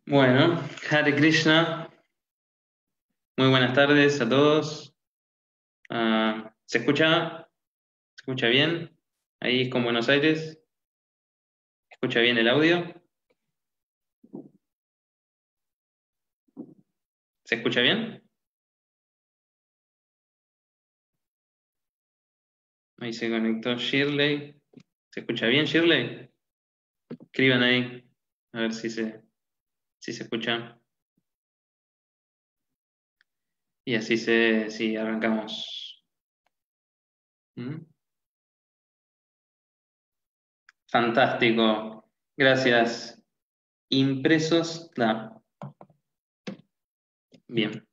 Bueno, Hare Krishna, muy buenas tardes a todos. ¿Se escucha? ¿Se escucha bien? Ahí con Buenos Aires. ¿Se escucha bien el audio? ¿Se escucha bien? Ahí se conectó Shirley. ¿Se escucha bien, Shirley? Escriban ahí, a ver si se escucha. Y así si arrancamos. ¿Mm? Fantástico. Gracias. Impresos. Bien.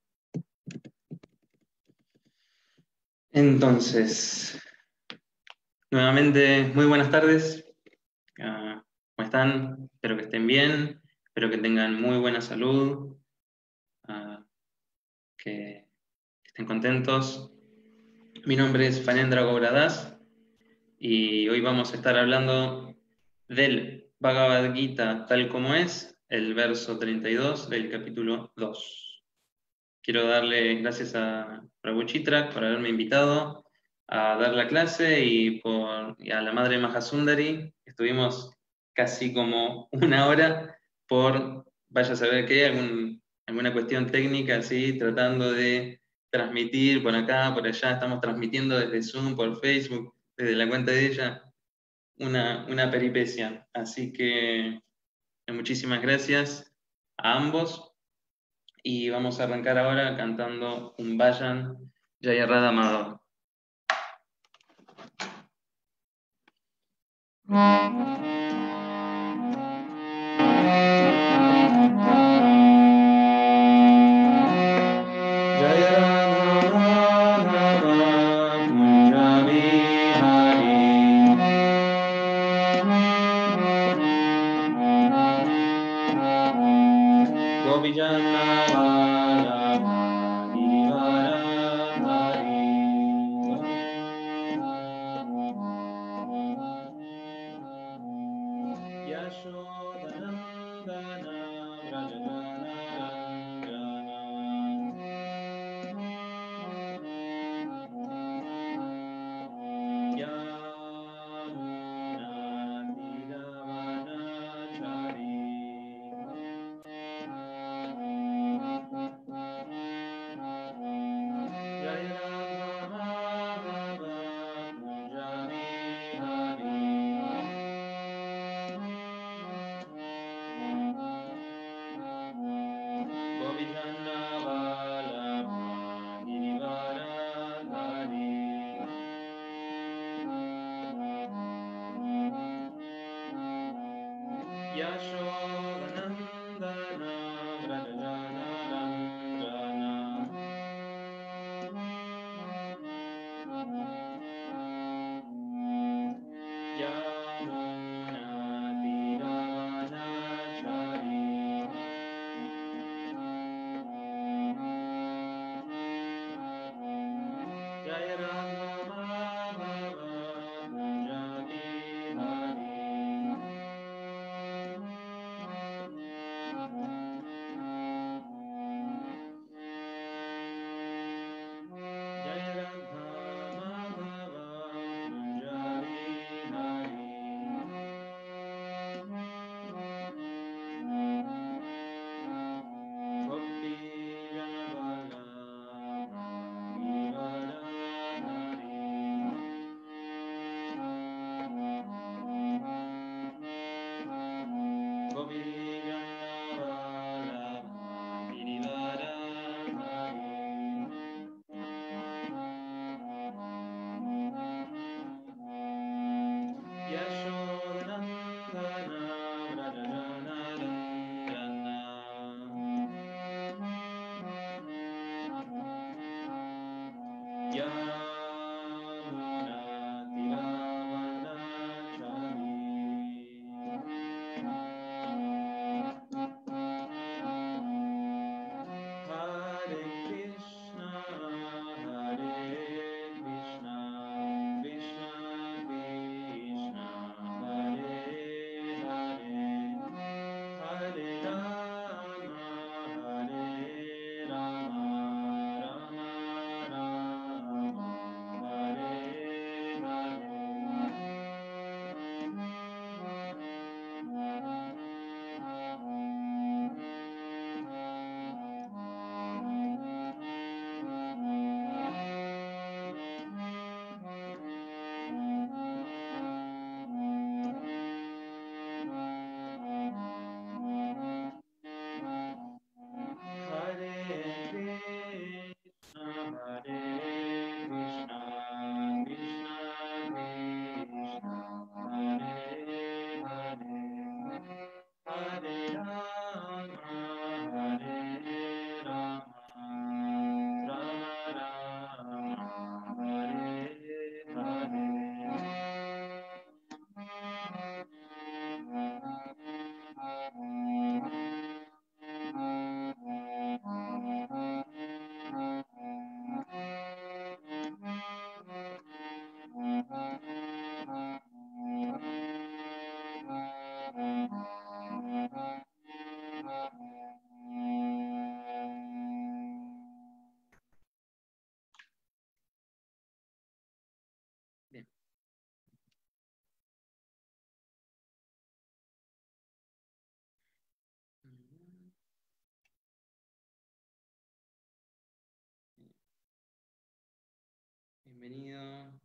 Entonces, nuevamente, muy buenas tardes. ¿Cómo están? Espero que estén bien, espero que tengan muy buena salud, ah, que estén contentos. Mi nombre es Fanendra Gobradas y hoy vamos a estar hablando del Bhagavad Gita tal como es, el verso 32 del capítulo 2. Quiero darle gracias a Prabhu Chitrak por haberme invitado a dar la clase y a la madre Mahasundari. Estuvimos casi como una hora vaya a saber qué, alguna cuestión técnica, así, tratando de transmitir por acá, por allá. Estamos transmitiendo desde Zoom, por Facebook, desde la cuenta de ella, una peripecia. Así que muchísimas gracias a ambos. Y vamos a arrancar ahora cantando un Vayan Jaya Radha Madhava. Jaya Radha Madhava Kunja Bihari Gopijana Vallabha Givaradhari Yashodanandana Vrajagana Ranjana Yamunatiravanachari Jaya Radha Madhava Kunja Bihari Bienvenido.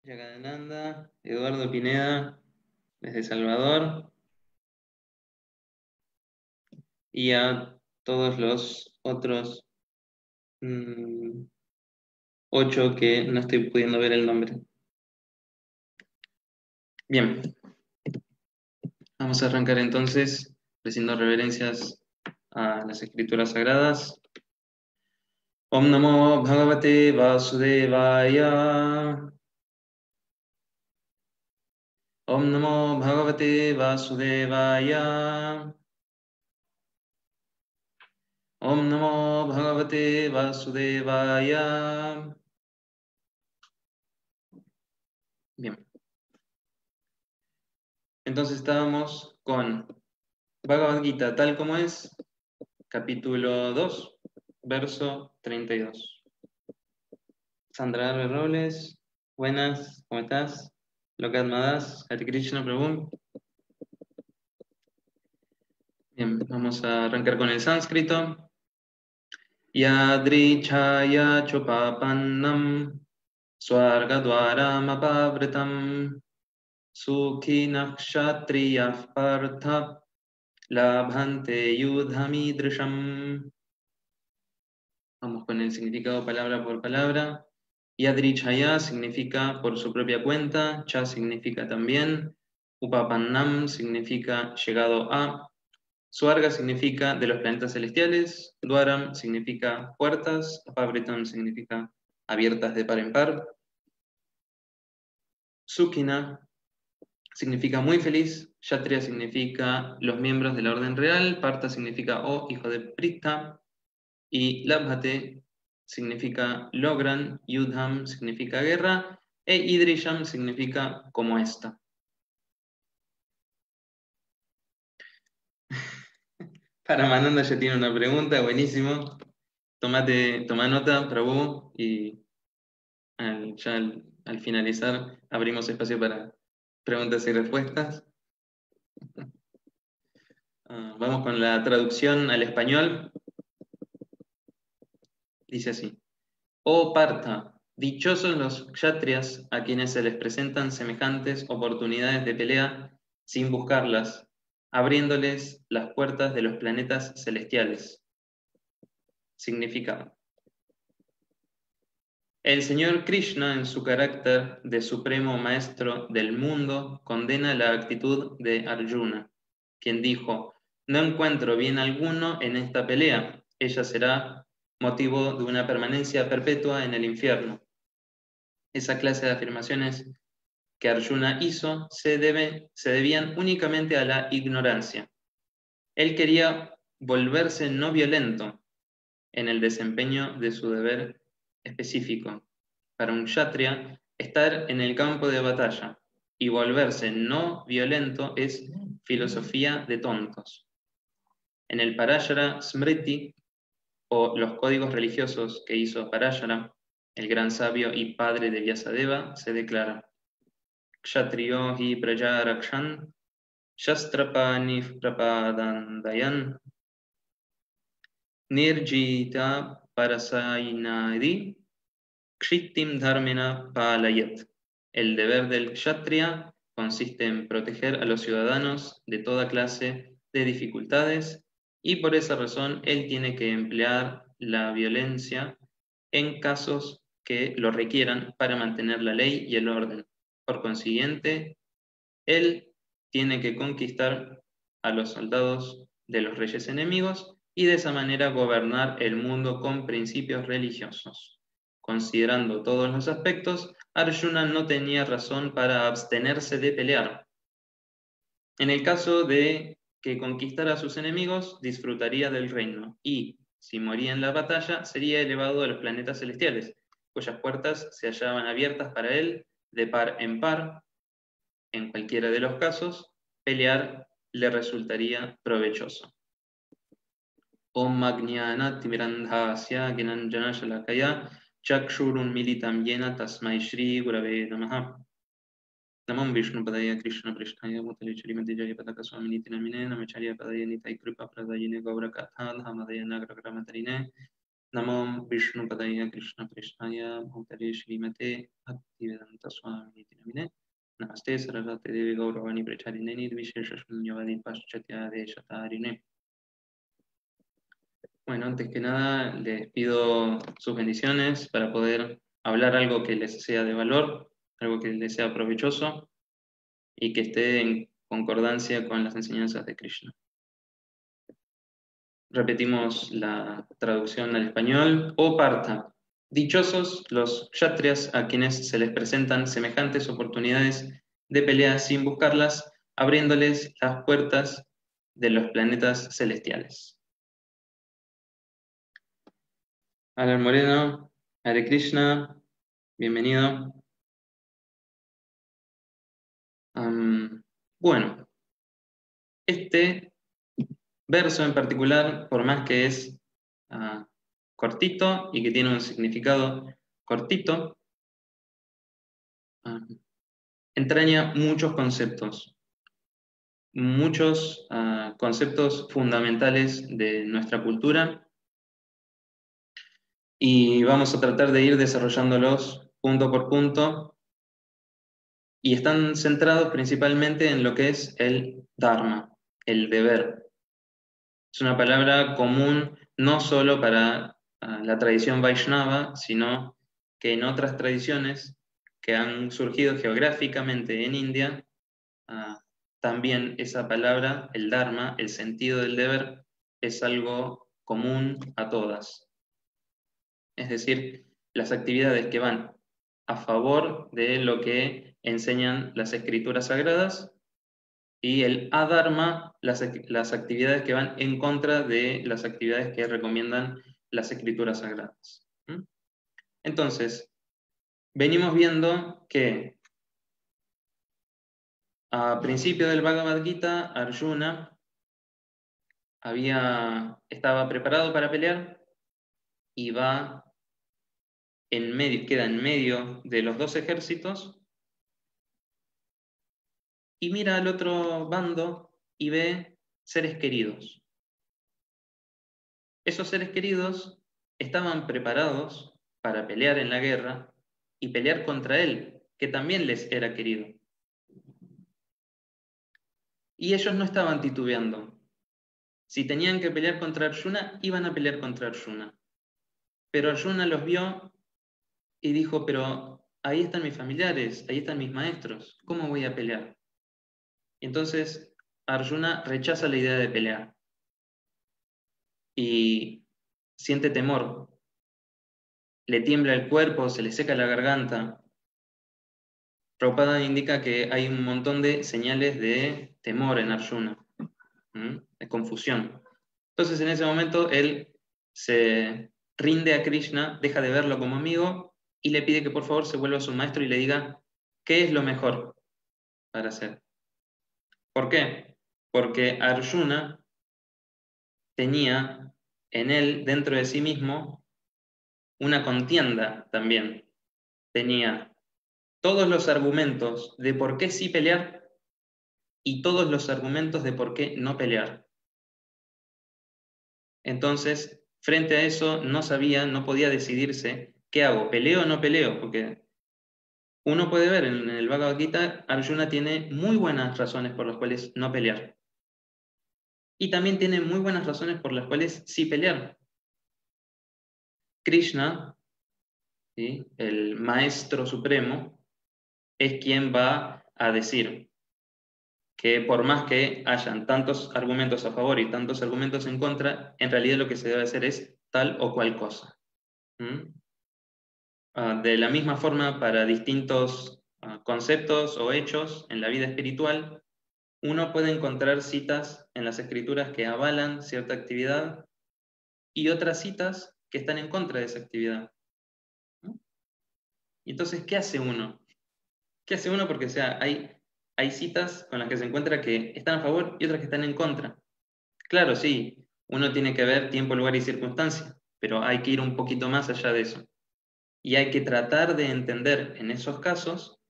Jagadananda, Eduardo Pineda, desde Salvador. Y a todos los otros 8 que no estoy pudiendo ver el nombre. Bien, vamos a arrancar entonces haciendo reverencias a las escrituras sagradas. Om Namo Bhagavate Vasudevaya. Om Namo Bhagavate Vasudevaya. Om Namo Bhagavate Vasudevaya. Bien. Entonces estábamos con Bhagavad Gita tal como es, capítulo 2, verso 32. Sandra R. Robles, buenas, ¿cómo estás? Lokat Madas, Hare Krishna Prabhu. Bien, vamos a arrancar con el sánscrito. Yadrichaya chopapannam swargadwaram apavritam sukhinah kshatriyah partha labhante yudhamidrisham. Vamos con el significado palabra por palabra. Yadrichaya significa por su propia cuenta, cha significa también, upapannam significa llegado a, Suarga significa de los planetas celestiales, Dwaram significa puertas, Apavritam significa abiertas de par en par, Sukhina significa muy feliz, Kshatriya significa los miembros de la orden real, Partha significa hijo de Pritha, y Labhate significa logran, Yudham significa guerra, e Idrisham significa como esta. Paramananda ya tiene una pregunta, buenísimo. Toma nota, Prabhu, y al finalizar abrimos espacio para preguntas y respuestas. Vamos con la traducción al español. Dice así. Oh Partha, dichosos los kshatriyas a quienes se les presentan semejantes oportunidades de pelea sin buscarlas, abriéndoles las puertas de los planetas celestiales. Significado. El Señor Krishna, en su carácter de supremo maestro del mundo, condena la actitud de Arjuna, quien dijo, no encuentro bien alguno en esta pelea, ella será motivo de una permanencia perpetua en el infierno. Esa clase de afirmaciones que Arjuna hizo se debían únicamente a la ignorancia. Él quería volverse no violento en el desempeño de su deber específico. Para un kshatriya, estar en el campo de batalla y volverse no violento es filosofía de tontos. En el Parashara Smriti, o los códigos religiosos que hizo Parashara, el gran sabio y padre de Vyasadeva, se declara Kshatriyo hi prajarakshan shastrapani prapadandayan nirjita parasainadi Kshittim dharmena palayat. El deber del kshatriya consiste en proteger a los ciudadanos de toda clase de dificultades y por esa razón él tiene que emplear la violencia en casos que lo requieran para mantener la ley y el orden. Por consiguiente, él tiene que conquistar a los soldados de los reyes enemigos y de esa manera gobernar el mundo con principios religiosos. Considerando todos los aspectos, Arjuna no tenía razón para abstenerse de pelear. En el caso de que conquistara a sus enemigos, disfrutaría del reino y, si moría en la batalla, sería elevado a los planetas celestiales, cuyas puertas se hallaban abiertas para él de par en par. En cualquiera de los casos, pelear le resultaría provechoso. Om Ajnanat Mirandhasya Gnanjana Shalakaya Chakshurun Militam Yena Tasmai Shri Gurave Namaha. Namam Vishnu Padaya Krishna Prishnaya Mutali Charimati Jaya Pataka Swamini Tinamine Namacharya Padaya Nitai Kripa Pradayine Gaura Katha Dhamadaya Nagra Gramatarine Namo Vishnu Padaya Krishna Krishnaya Bhutale Shrimate Bhaktivedanta Swami Namine Namaste Saraswati Devi Gauravani Pracharine Nirvishesha Shunyavadi Paschatya Deshatarine. Bueno, antes que nada les pido sus bendiciones para poder hablar algo que les sea de valor, algo que les sea provechoso y que esté en concordancia con las enseñanzas de Krishna. Repetimos la traducción al español. Oh Partha, dichosos los kshatriyas a quienes se les presentan semejantes oportunidades de pelea sin buscarlas, abriéndoles las puertas de los planetas celestiales. Alan Moreno, Hare Krishna, bienvenido. Bueno, este verso en particular, por más que es cortito y que tiene un significado cortito, entraña muchos conceptos fundamentales de nuestra cultura y vamos a tratar de ir desarrollándolos punto por punto y están centrados principalmente en lo que es el dharma, el deber. Es una palabra común no solo para la tradición Vaishnava, sino que en otras tradiciones que han surgido geográficamente en India, también esa palabra, el dharma, el sentido del deber, es algo común a todas. Es decir, las actividades que van a favor de lo que enseñan las escrituras sagradas y el adharma, las actividades que van en contra de las actividades que recomiendan las escrituras sagradas. Entonces, venimos viendo que a principio del Bhagavad Gita, Arjuna estaba preparado para pelear y queda en medio de los dos ejércitos y mira al otro bando y ve seres queridos. Esos seres queridos estaban preparados para pelear en la guerra y pelear contra él, que también les era querido. Y ellos no estaban titubeando. Si tenían que pelear contra Arjuna, iban a pelear contra Arjuna. Pero Arjuna los vio y dijo, pero ahí están mis familiares, ahí están mis maestros, ¿cómo voy a pelear? Entonces Arjuna rechaza la idea de pelear y siente temor. Le tiembla el cuerpo, se le seca la garganta. Prabhupada indica que hay un montón de señales de temor en Arjuna, de confusión. Entonces en ese momento él se rinde a Krishna, deja de verlo como amigo y le pide que por favor se vuelva a su maestro y le diga qué es lo mejor para hacer. ¿Por qué? Porque Arjuna tenía en él, dentro de sí mismo, una contienda también. Tenía todos los argumentos de por qué sí pelear y todos los argumentos de por qué no pelear. Entonces, frente a eso, no podía decidirse, ¿qué hago? ¿Peleo o no peleo? Porque uno puede ver en el Bhagavad Gita, Arjuna tiene muy buenas razones por las cuales no pelear. Y también tiene muy buenas razones por las cuales sí pelear. Krishna, ¿sí?, el Maestro Supremo, es quien va a decir que por más que hayan tantos argumentos a favor y tantos argumentos en contra, en realidad lo que se debe hacer es tal o cual cosa. De la misma forma, para distintos conceptos o hechos en la vida espiritual, uno puede encontrar citas en las escrituras que avalan cierta actividad y otras citas que están en contra de esa actividad. Entonces, ¿qué hace uno? ¿Qué hace uno? Porque hay citas con las que se encuentra que están a favor y otras que están en contra. Claro, sí, uno tiene que ver tiempo, lugar y circunstancia, pero hay que ir un poquito más allá de eso. Y hay que tratar de entender en esos casos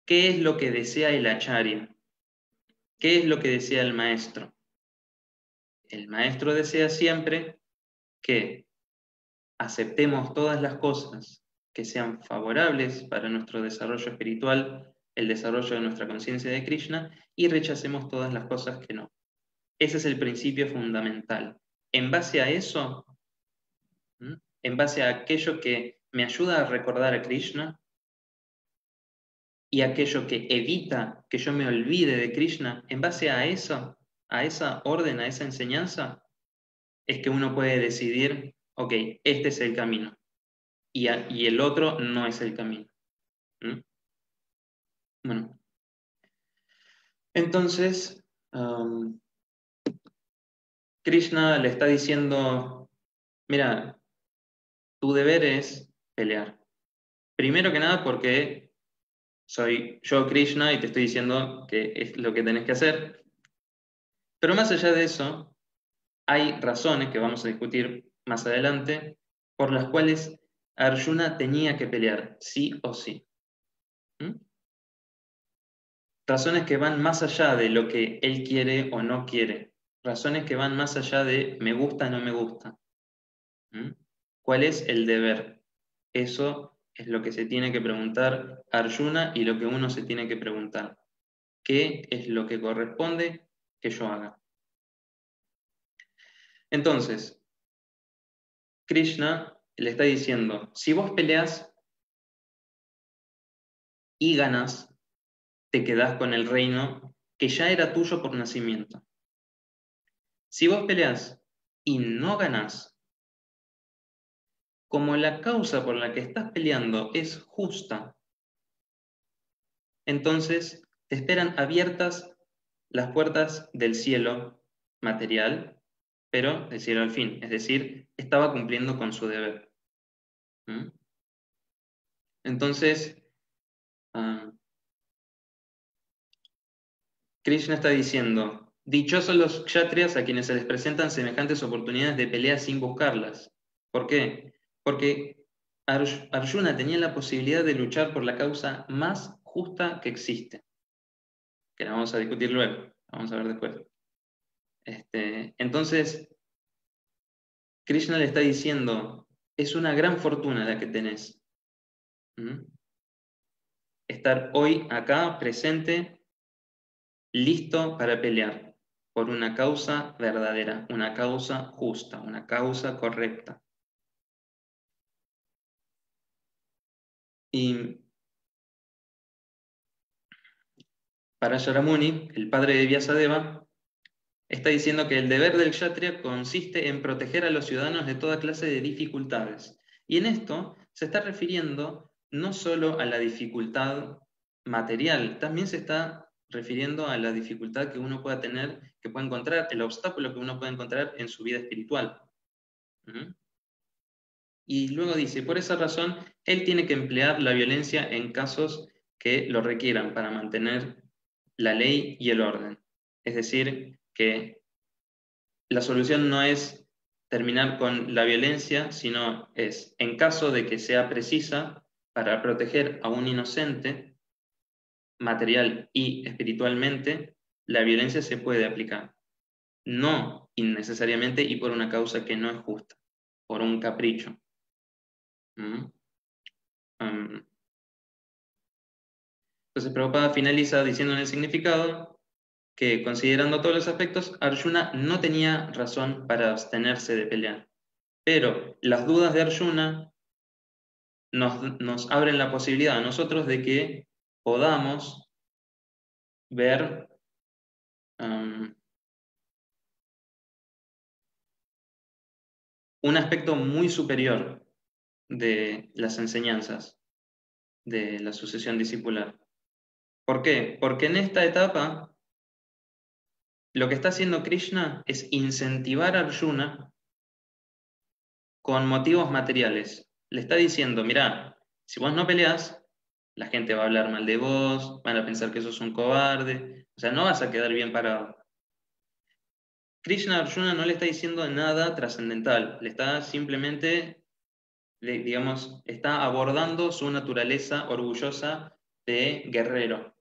qué es lo que desea el acharya, qué es lo que desea el maestro. El maestro desea siempre que aceptemos todas las cosas que sean favorables para nuestro desarrollo espiritual, el desarrollo de nuestra conciencia de Krishna, y rechacemos todas las cosas que no. Ese es el principio fundamental. En base a eso, en base a aquello que me ayuda a recordar a Krishna y aquello que evita que yo me olvide de Krishna, en base a eso, a esa orden, a esa enseñanza, es que uno puede decidir, ok, este es el camino y el otro no es el camino. Bueno, entonces Krishna le está diciendo, mira, tu deber es pelear. Primero que nada porque soy yo Krishna y te estoy diciendo que es lo que tenés que hacer. Pero más allá de eso, hay razones que vamos a discutir más adelante por las cuales Arjuna tenía que pelear, sí o sí. Razones que van más allá de lo que él quiere o no quiere. Razones que van más allá de me gusta o no me gusta. ¿Cuál es el deber? Eso es lo que se tiene que preguntar Arjuna y lo que uno se tiene que preguntar. ¿Qué es lo que corresponde que yo haga? Entonces, Krishna le está diciendo, si vos peleas y ganas, te quedás con el reino que ya era tuyo por nacimiento. Si vos peleas y no ganás, como la causa por la que estás peleando es justa, entonces te esperan abiertas las puertas del cielo material, pero del cielo al fin, es decir, estaba cumpliendo con su deber. Entonces, Krishna está diciendo, dichosos los kshatriyas a quienes se les presentan semejantes oportunidades de pelea sin buscarlas. ¿Por qué? Porque Arjuna tenía la posibilidad de luchar por la causa más justa que existe, que la vamos a discutir luego, la vamos a ver después. Entonces, Krishna le está diciendo, es una gran fortuna la que tenés. Estar hoy acá, presente, listo para pelear por una causa verdadera, una causa justa, una causa correcta. Y para Yaramuni, el padre de Vyasadeva, está diciendo que el deber del kshatriya consiste en proteger a los ciudadanos de toda clase de dificultades. Y en esto se está refiriendo no solo a la dificultad material, también se está refiriendo a la dificultad que uno pueda tener, que pueda encontrar, el obstáculo que uno puede encontrar en su vida espiritual. Y luego dice, por esa razón, él tiene que emplear la violencia en casos que lo requieran para mantener la ley y el orden. Es decir, que la solución no es terminar con la violencia, sino es, en caso de que sea precisa, para proteger a un inocente, material y espiritualmente, la violencia se puede aplicar. No innecesariamente y por una causa que no es justa, por un capricho. Entonces Prabhupada finaliza diciendo en el significado que, considerando todos los aspectos, Arjuna no tenía razón para abstenerse de pelear. Pero las dudas de Arjuna nos abren la posibilidad a nosotros de que podamos ver un aspecto muy superior de las enseñanzas de la sucesión discipular. ¿Por qué? Porque en esta etapa lo que está haciendo Krishna es incentivar a Arjuna con motivos materiales. Le está diciendo, mirá, si vos no peleás, la gente va a hablar mal de vos, van a pensar que sos un cobarde, o sea, no vas a quedar bien parado. Krishna a Arjuna no le está diciendo nada trascendental, le está simplemente, digamos, está abordando su naturaleza orgullosa de guerrero.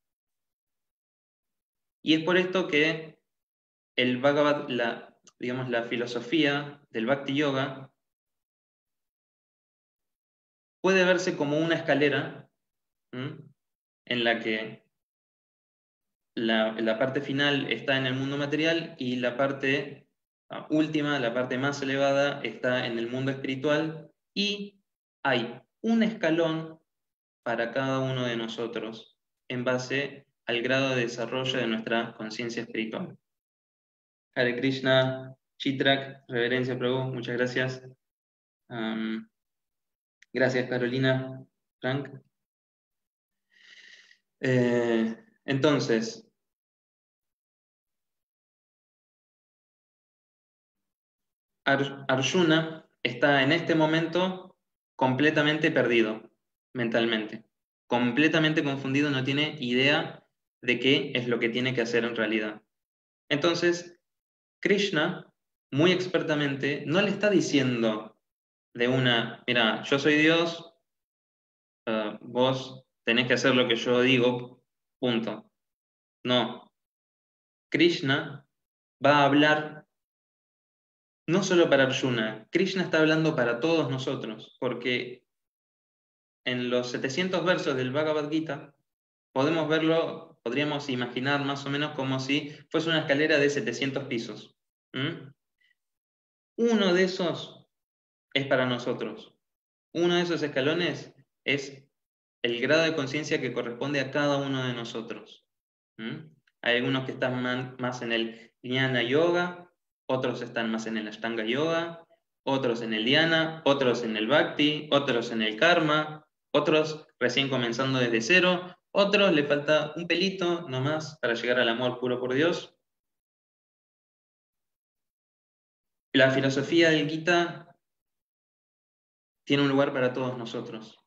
Y es por esto que el Bhagavad, digamos, la filosofía del Bhakti Yoga puede verse como una escalera, en la que la parte final está en el mundo material y la parte última, la parte más elevada, está en el mundo espiritual, y hay un escalón para cada uno de nosotros en base al grado de desarrollo de nuestra conciencia espiritual. Hare Krishna, Chitrak, reverencia Prabhu, muchas gracias. Gracias Carolina, Frank. Entonces, Arjuna está en este momento completamente perdido mentalmente, completamente confundido, no tiene idea de qué es lo que tiene que hacer en realidad. Entonces, Krishna, muy expertamente, no le está diciendo de una, mira, yo soy Dios, vos tenés que hacer lo que yo digo, punto. No, Krishna va a hablar no solo para Arjuna, Krishna está hablando para todos nosotros, porque en los 700 versos del Bhagavad Gita podemos verlo, podríamos imaginar más o menos como si fuese una escalera de 700 pisos. Uno de esos es para nosotros. Uno de esos escalones es el grado de conciencia que corresponde a cada uno de nosotros. Hay algunos que están más en el Jnana Yoga, otros están más en el Ashtanga Yoga, otros en el Dhyana, otros en el Bhakti, otros en el Karma, otros recién comenzando desde cero, otros le falta un pelito nomás para llegar al amor puro por Dios. La filosofía del Gita tiene un lugar para todos nosotros.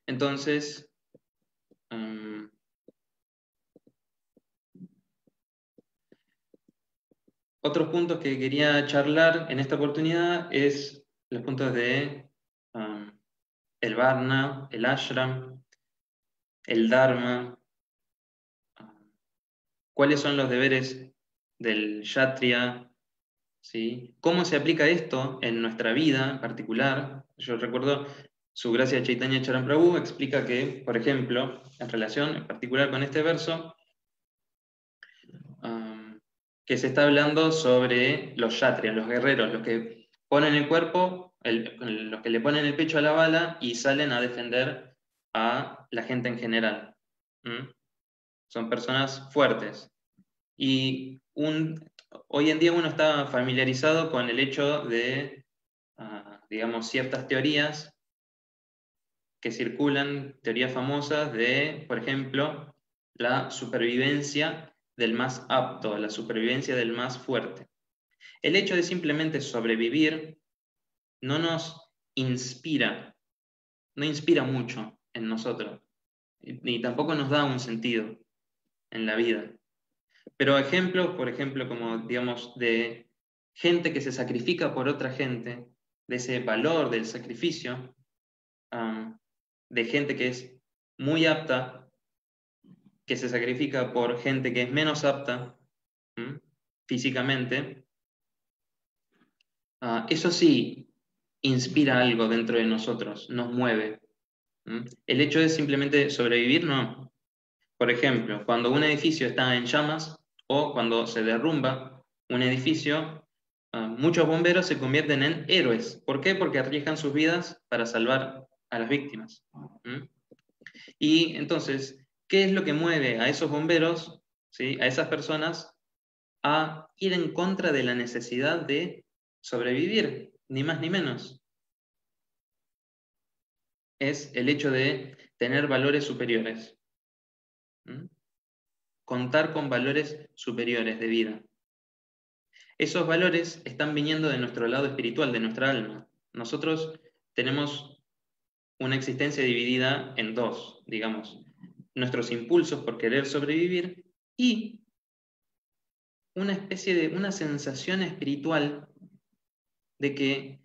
Entonces, otros puntos que quería charlar en esta oportunidad es los puntos de el Varna, el Ashram, el Dharma, cuáles son los deberes del Kshatriya, ¿sí? ¿Cómo se aplica esto en nuestra vida en particular? Yo recuerdo su gracia Chaitanya Charan Prabhu explica que, por ejemplo, en relación en particular con este verso, que se está hablando sobre los kshatriyas, los guerreros, los que ponen el cuerpo, los que le ponen el pecho a la bala y salen a defender a la gente en general. Son personas fuertes. Y hoy en día uno está familiarizado con el hecho de, digamos, ciertas teorías que circulan, teorías famosas de, por ejemplo, la supervivencia del más apto, la supervivencia del más fuerte. El hecho de simplemente sobrevivir no nos inspira, no inspira mucho en nosotros, ni tampoco nos da un sentido en la vida. Pero ejemplos, por ejemplo, como digamos, de gente que se sacrifica por otra gente, de ese valor del sacrificio, de gente que es muy apta, que se sacrifica por gente que es menos apta físicamente, eso sí inspira algo dentro de nosotros, nos mueve. El hecho de simplemente sobrevivir, no. Por ejemplo, cuando un edificio está en llamas o cuando se derrumba un edificio, muchos bomberos se convierten en héroes. ¿Por qué? Porque arriesgan sus vidas para salvar a las víctimas. Y entonces, ¿qué es lo que mueve a esos bomberos, ¿sí? A esas personas, a ir en contra de la necesidad de sobrevivir, ni más ni menos? Es el hecho de tener valores superiores. Contar con valores superiores de vida. Esos valores están viniendo de nuestro lado espiritual, de nuestra alma. Nosotros tenemos una existencia dividida en dos, digamos, nuestros impulsos por querer sobrevivir y una especie de una sensación espiritual de que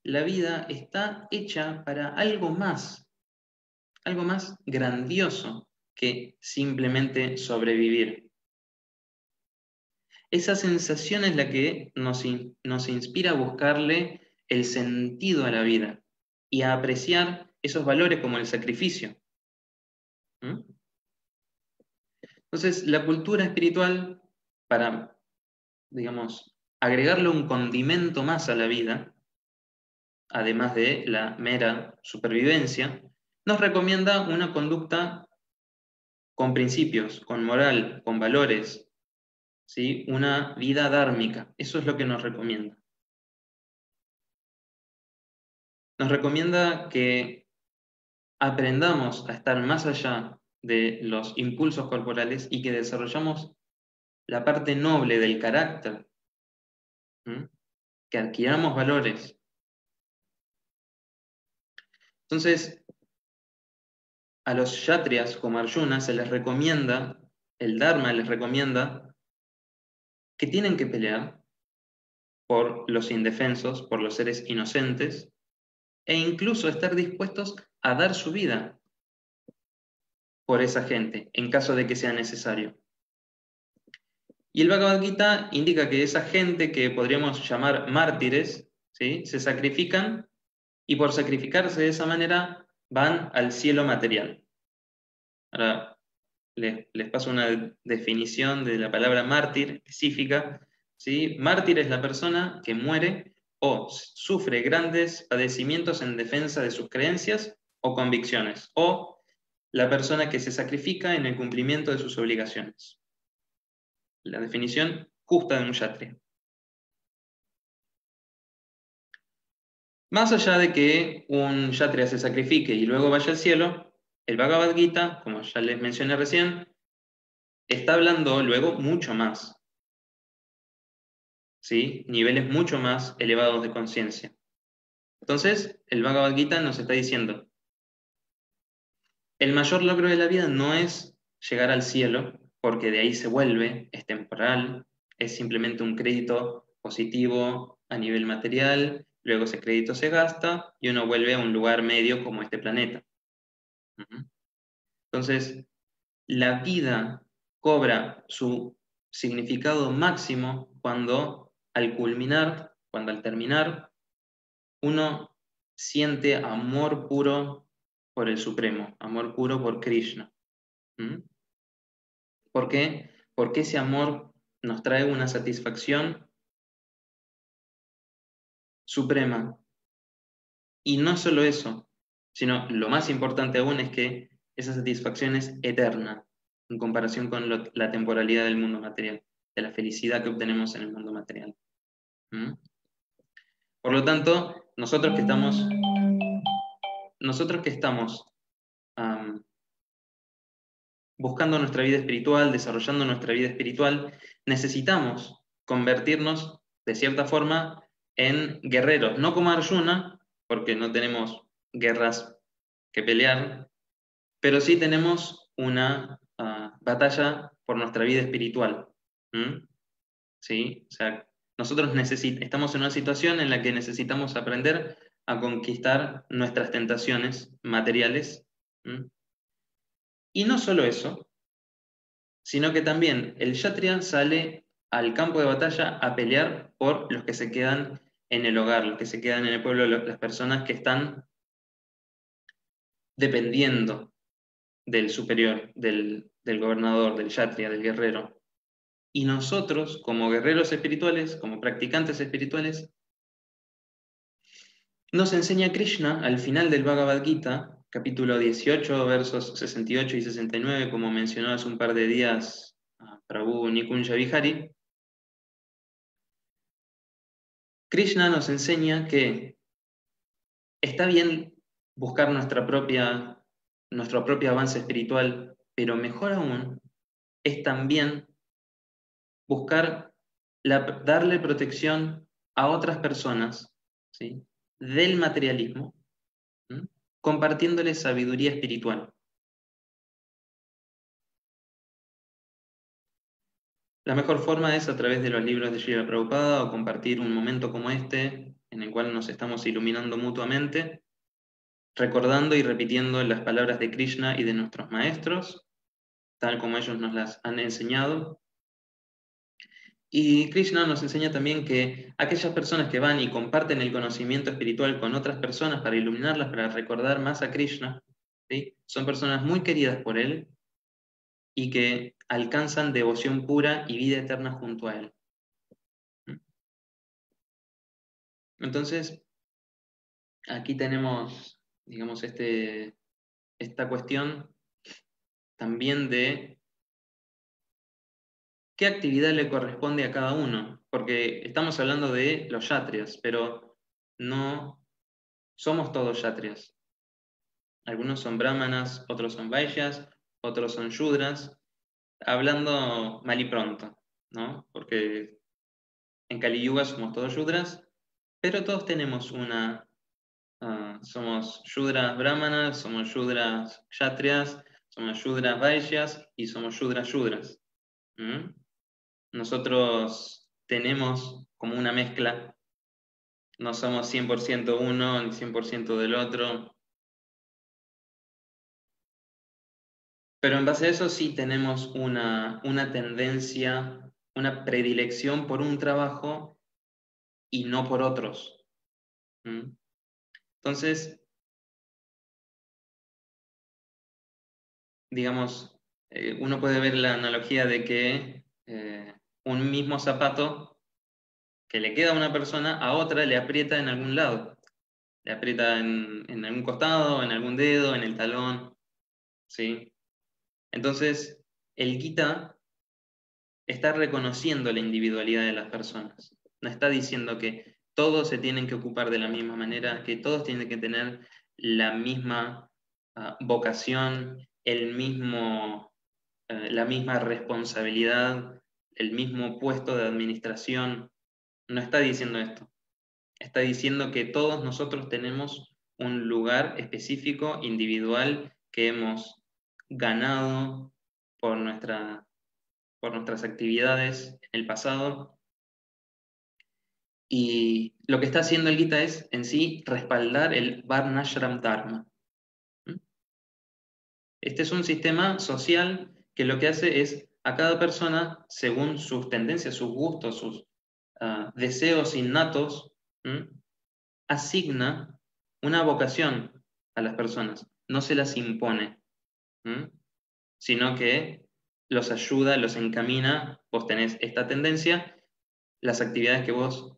la vida está hecha para algo más grandioso que simplemente sobrevivir. esa sensación es la que nos inspira a buscarle el sentido a la vida y a apreciar esos valores como el sacrificio. ¿Mm? Entonces, la cultura espiritual, para, digamos, agregarle un condimento más a la vida, además de la mera supervivencia, nos recomienda una conducta con principios, con moral, con valores, ¿sí? Una vida dármica. Eso es lo que nos recomienda. Nos recomienda que aprendamos a estar más allá de los impulsos corporales y que desarrollamos la parte noble del carácter, ¿m? Que adquiramos valores. Entonces, a los kshatriyas como Arjuna se les recomienda, el Dharma les recomienda que tienen que pelear por los indefensos, por los seres inocentes, e incluso estar dispuestos a dar su vida por esa gente, en caso de que sea necesario. Y el Bhagavad Gita indica que esa gente que podríamos llamar mártires, ¿sí? Se sacrifican y por sacrificarse de esa manera van al cielo material. Ahora les paso una definición de la palabra mártir específica, ¿sí? Mártir es la persona que muere o sufre grandes padecimientos en defensa de sus creencias o convicciones, o la persona que se sacrifica en el cumplimiento de sus obligaciones. La definición justa de un kshatriya. Más allá de que un kshatriya se sacrifique y luego vaya al cielo, el Bhagavad Gita, como ya les mencioné recién, está hablando luego mucho más, ¿sí? Niveles mucho más elevados de conciencia. Entonces, el Bhagavad Gita nos está diciendo, el mayor logro de la vida no es llegar al cielo, porque de ahí se vuelve, es temporal, es simplemente un crédito positivo a nivel material, luego ese crédito se gasta y uno vuelve a un lugar medio como este planeta. Entonces, la vida cobra su significado máximo cuando al culminar, cuando al terminar, uno siente amor puro por el Supremo, amor puro por Krishna. ¿Por qué? Porque ese amor nos trae una satisfacción suprema. Y no solo eso, sino lo más importante aún es que esa satisfacción es eterna en comparación con la temporalidad del mundo material, de la felicidad que obtenemos en el mundo material. Por lo tanto, nosotros que estamos buscando nuestra vida espiritual, desarrollando nuestra vida espiritual, necesitamos convertirnos, de cierta forma, en guerreros, no como Arjuna, porque no tenemos guerras que pelear, pero sí tenemos una batalla por nuestra vida espiritual. ¿Sí? O sea, nosotros estamos en una situación en la que necesitamos aprender a conquistar nuestras tentaciones materiales. Y no solo eso, sino que también el kshatriya sale al campo de batalla a pelear por los que se quedan en el hogar, los que se quedan en el pueblo, las personas que están dependiendo del superior, del gobernador, del kshatriya, del guerrero. Y nosotros, como guerreros espirituales, como practicantes espirituales, nos enseña Krishna al final del Bhagavad Gita, capítulo 18, versos 68 y 69, como mencionó hace un par de días Prabhu Nikunja Vihari. Krishna nos enseña que está bien buscar nuestro propio avance espiritual, pero mejor aún es también buscar darle protección a otras personas, ¿sí? Del materialismo, compartiéndoles sabiduría espiritual. La mejor forma es a través de los libros de Srila Prabhupada o compartir un momento como este, en el cual nos estamos iluminando mutuamente, recordando y repitiendo las palabras de Krishna y de nuestros maestros, tal como ellos nos las han enseñado, Y Krishna nos enseña también que aquellas personas que van y comparten el conocimiento espiritual con otras personas para iluminarlas, para recordar más a Krishna, ¿sí? Son personas muy queridas por él y que alcanzan devoción pura y vida eterna junto a él. Entonces, aquí tenemos, digamos, esta cuestión también de qué actividad le corresponde a cada uno, porque estamos hablando de los yatrias, pero no somos todos yatrias. Algunos son brahmanas, otros son vaishyas, otros son shudras, hablando mal y pronto, ¿no? Porque en Kali Yuga somos todos shudras, pero todos tenemos somos shudras brahmanas, somos shudras kshatriyas, somos shudras vaishyas y somos shudras shudras. Nosotros tenemos como una mezcla, no somos 100% uno ni 100% del otro, pero en base a eso sí tenemos una tendencia, una predilección por un trabajo y no por otros. Entonces, digamos, uno puede ver la analogía de que un mismo zapato que le queda a una persona, a otra le aprieta en algún lado. Le aprieta en algún costado, en algún dedo, en el talón, ¿sí? Entonces, el Gita está reconociendo la individualidad de las personas. No está diciendo que todos se tienen que ocupar de la misma manera, que todos tienen que tener la misma vocación, la misma responsabilidad, el mismo puesto de administración. No está diciendo esto. Está diciendo que todos nosotros tenemos un lugar específico, individual, que hemos ganado por nuestras actividades en el pasado. Y lo que está haciendo el Gita es, en sí, respaldar el Varnashram Dharma. Este es un sistema social que lo que hace es, a cada persona, según sus tendencias, sus gustos, sus deseos innatos, asigna una vocación a las personas, no se las impone, sino que los ayuda, los encamina. Vos tenés esta tendencia, las actividades que vos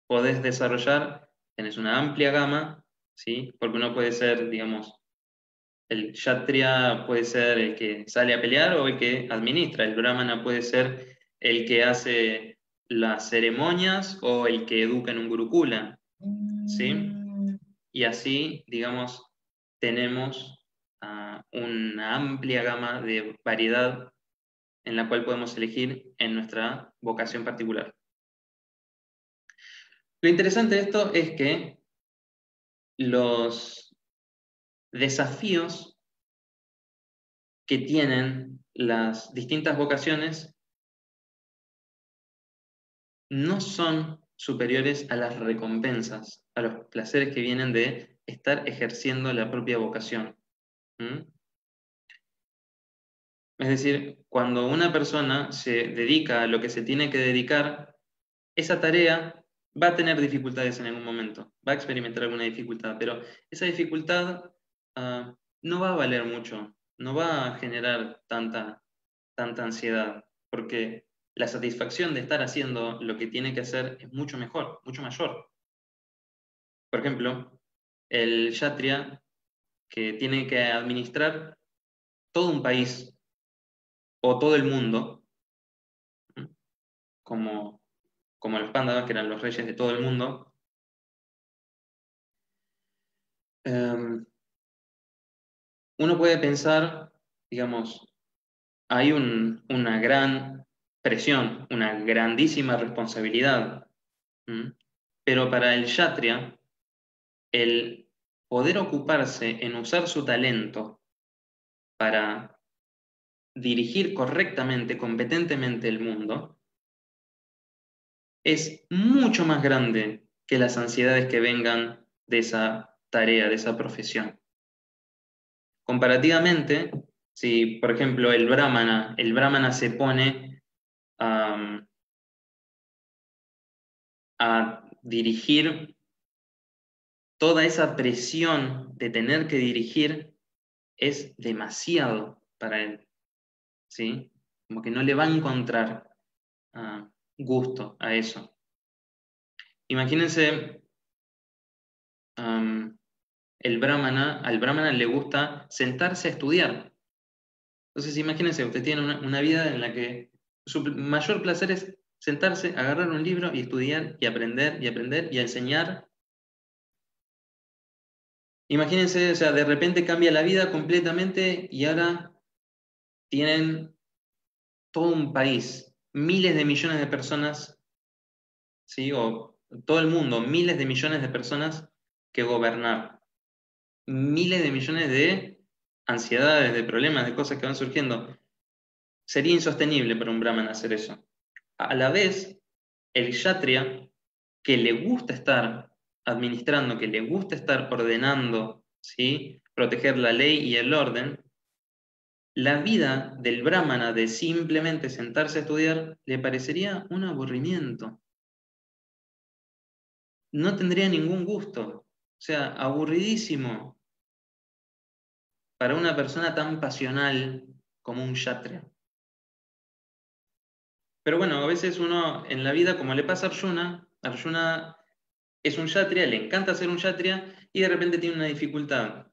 podés desarrollar, tenés una amplia gama, ¿sí? Porque uno puede ser, digamos, el kshatriya puede ser el que sale a pelear o el que administra, el brahmana puede ser el que hace las ceremonias o el que educa en un gurukula, ¿sí? Y así, digamos, tenemos una amplia gama de variedad en la cual podemos elegir en nuestra vocación particular. Lo interesante de esto es que los desafíos que tienen las distintas vocaciones no son superiores a las recompensas, a los placeres que vienen de estar ejerciendo la propia vocación. Es decir, cuando una persona se dedica a lo que se tiene que dedicar, esa tarea va a tener dificultades en algún momento, va a experimentar alguna dificultad, pero esa dificultad no va a valer mucho, no va a generar tanta ansiedad, porque la satisfacción de estar haciendo lo que tiene que hacer es mucho mejor, mucho mayor. Por ejemplo, el Kshatriya, que tiene que administrar todo un país o todo el mundo, como los Pándavas, que eran los reyes de todo el mundo, uno puede pensar, digamos, hay una gran presión, una grandísima responsabilidad, pero para el Kshatriya, el poder ocuparse en usar su talento para dirigir correctamente, competentemente el mundo, es mucho más grande que las ansiedades que vengan de esa tarea, de esa profesión. Comparativamente, si por ejemplo el brahmana se pone a dirigir, toda esa presión de tener que dirigir es demasiado para él, ¿sí? Como que no le va a encontrar gusto a eso. Imagínense, al brahmana le gusta sentarse a estudiar. Entonces imagínense, usted tiene una vida en la que su mayor placer es sentarse, agarrar un libro y estudiar y aprender y a enseñar. Imagínense, o sea, de repente cambia la vida completamente y ahora tienen todo un país, miles de millones de personas, ¿sí? O todo el mundo, miles de millones de personas que gobernar. Miles de millones de ansiedades, de problemas, de cosas que van surgiendo. Sería insostenible para un brahman hacer eso. A la vez, el kshatriya, que le gusta estar administrando, que le gusta estar ordenando, ¿sí? Proteger la ley y el orden, la vida del brahmana de simplemente sentarse a estudiar le parecería un aburrimiento. No tendría ningún gusto. O sea, aburridísimo para una persona tan pasional como un kshatriya. Pero bueno, a veces uno en la vida, como le pasa a Arjuna es un kshatriya, le encanta ser un kshatriya y de repente tiene una dificultad.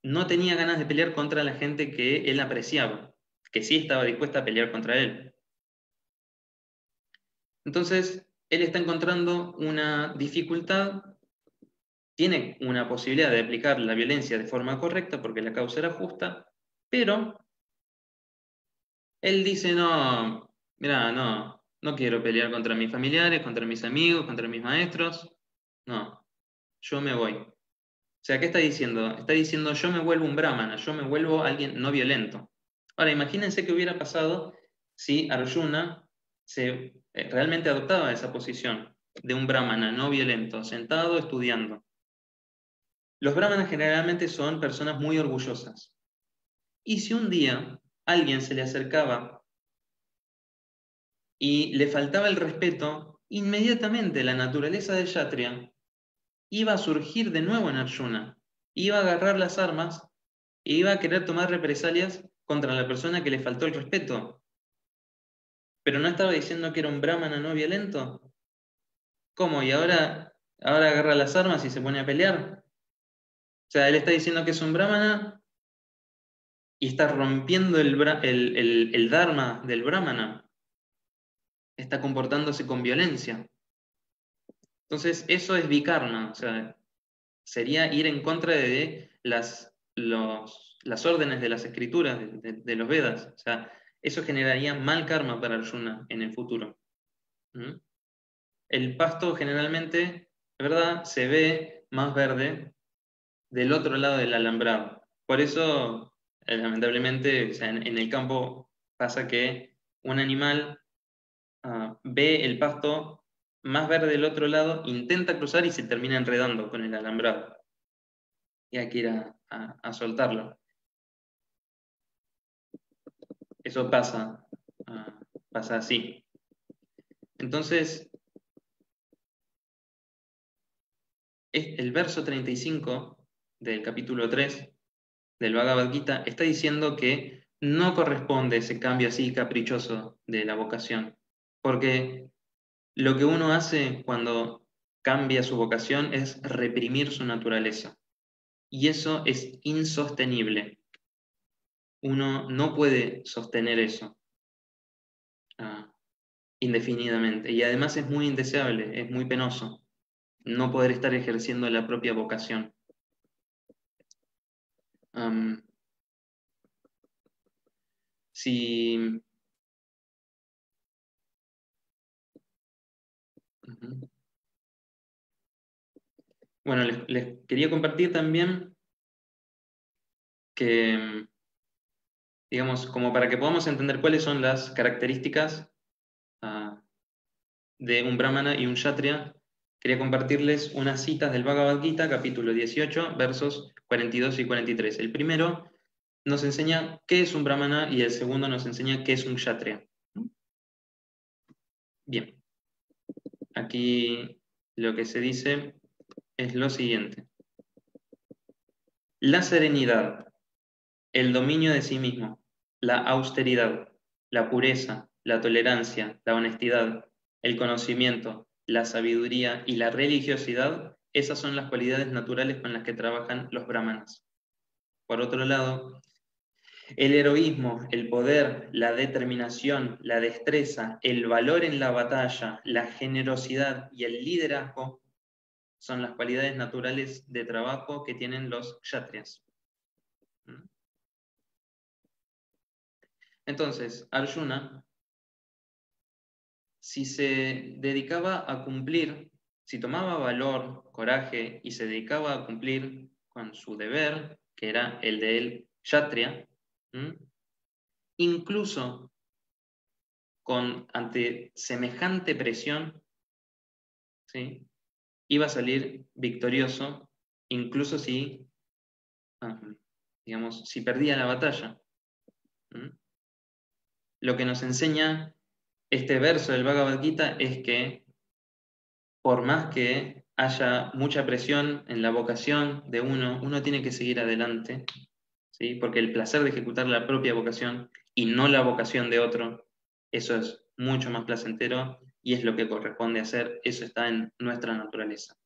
No tenía ganas de pelear contra la gente que él apreciaba, que sí estaba dispuesta a pelear contra él. Entonces, él está encontrando una dificultad, tiene una posibilidad de aplicar la violencia de forma correcta porque la causa era justa, pero él dice, no, mira, no quiero pelear contra mis familiares, contra mis amigos, contra mis maestros, no, yo me voy. O sea, ¿qué está diciendo? Está diciendo, yo me vuelvo un brahmana, yo me vuelvo alguien no violento. Ahora, imagínense qué hubiera pasado si Arjuna realmente adoptaba esa posición de un brahmana no violento, sentado estudiando. Los brahmanas generalmente son personas muy orgullosas. Y si un día alguien se le acercaba y le faltaba el respeto, inmediatamente la naturaleza del kshatriya iba a surgir de nuevo en Arjuna, iba a agarrar las armas e iba a querer tomar represalias contra la persona que le faltó el respeto. Pero no estaba diciendo que era un brahmana no violento. ¿Cómo? ¿Y ahora agarra las armas y se pone a pelear? O sea, él está diciendo que es un brahmana y está rompiendo el dharma del brahmana. Está comportándose con violencia. Entonces, eso es vikarma, o sea, sería ir en contra de las órdenes de las escrituras, de los Vedas. O sea, eso generaría mal karma para Arjuna en el futuro. ¿Mm? El pasto generalmente, de verdad, se ve más verde del otro lado del alambrado. Por eso, lamentablemente, o sea, en el campo pasa que un animal ve el pasto más verde del otro lado, intenta cruzar y se termina enredando con el alambrado. Y hay que ir a soltarlo. Eso pasa así. Entonces, el verso 35 del capítulo 3 del Bhagavad Gita está diciendo que no corresponde ese cambio así caprichoso de la vocación, porque lo que uno hace cuando cambia su vocación es reprimir su naturaleza, y eso es insostenible. Uno no puede sostener eso indefinidamente, y además es muy indeseable, es muy penoso no poder estar ejerciendo la propia vocación. Si Bueno, les quería compartir también que, digamos, como para que podamos entender cuáles son las características de un brahmana y un kshatriya, quería compartirles unas citas del Bhagavad Gita, capítulo 18, versos 42 y 43. El primero nos enseña qué es un brahmana y el segundo nos enseña qué es un kshatriya. Bien, aquí lo que se dice es lo siguiente. La serenidad, el dominio de sí mismo, la austeridad, la pureza, la tolerancia, la honestidad, el conocimiento, la sabiduría y la religiosidad, esas son las cualidades naturales con las que trabajan los brahmanas. Por otro lado, el heroísmo, el poder, la determinación, la destreza, el valor en la batalla, la generosidad y el liderazgo son las cualidades naturales de trabajo que tienen los kshatriyas. Entonces, Arjuna, si se dedicaba a cumplir, si tomaba valor, coraje y se dedicaba a cumplir con su deber, que era el de él, kshatriya, incluso ante semejante presión, ¿sí?, iba a salir victorioso, incluso si, digamos, si perdía la batalla. Lo que nos enseña este verso del Bhagavad Gita es que por más que haya mucha presión en la vocación de uno, uno tiene que seguir adelante, ¿sí?, porque el placer de ejecutar la propia vocación y no la vocación de otro, eso es mucho más placentero y es lo que corresponde hacer, eso está en nuestra naturaleza.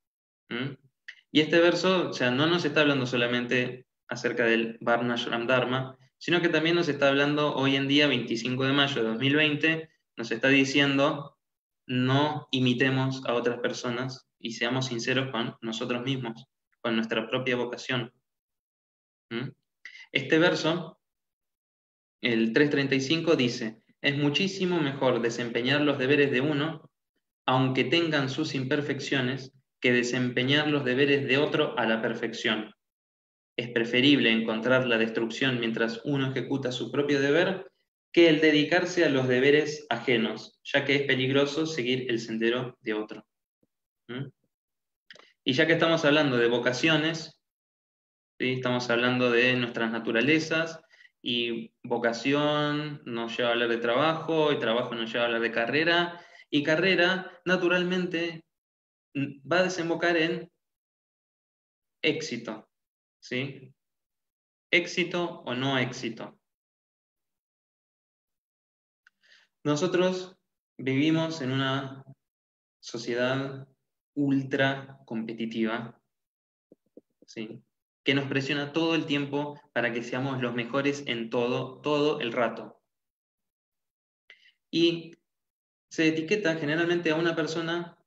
Y este verso, o sea, no nos está hablando solamente acerca del Varnashram Dharma, sino que también nos está hablando hoy en día, 25 de mayo de 2020, nos está diciendo no imitemos a otras personas y seamos sinceros con nosotros mismos, con nuestra propia vocación. Este verso, el 335, dice: es muchísimo mejor desempeñar los deberes de uno, aunque tengan sus imperfecciones, que desempeñar los deberes de otro a la perfección. Es preferible encontrar la destrucción mientras uno ejecuta su propio deber que el dedicarse a los deberes ajenos, ya que es peligroso seguir el sendero de otro. Y ya que estamos hablando de vocaciones, ¿sí?, estamos hablando de nuestras naturalezas, y vocación nos lleva a hablar de trabajo, y trabajo nos lleva a hablar de carrera, y carrera naturalmente va a desembocar en éxito, ¿sí? Éxito o no éxito. Nosotros vivimos en una sociedad ultra competitiva, ¿sí?, que nos presiona todo el tiempo para que seamos los mejores en todo el rato. Y se etiqueta generalmente a una persona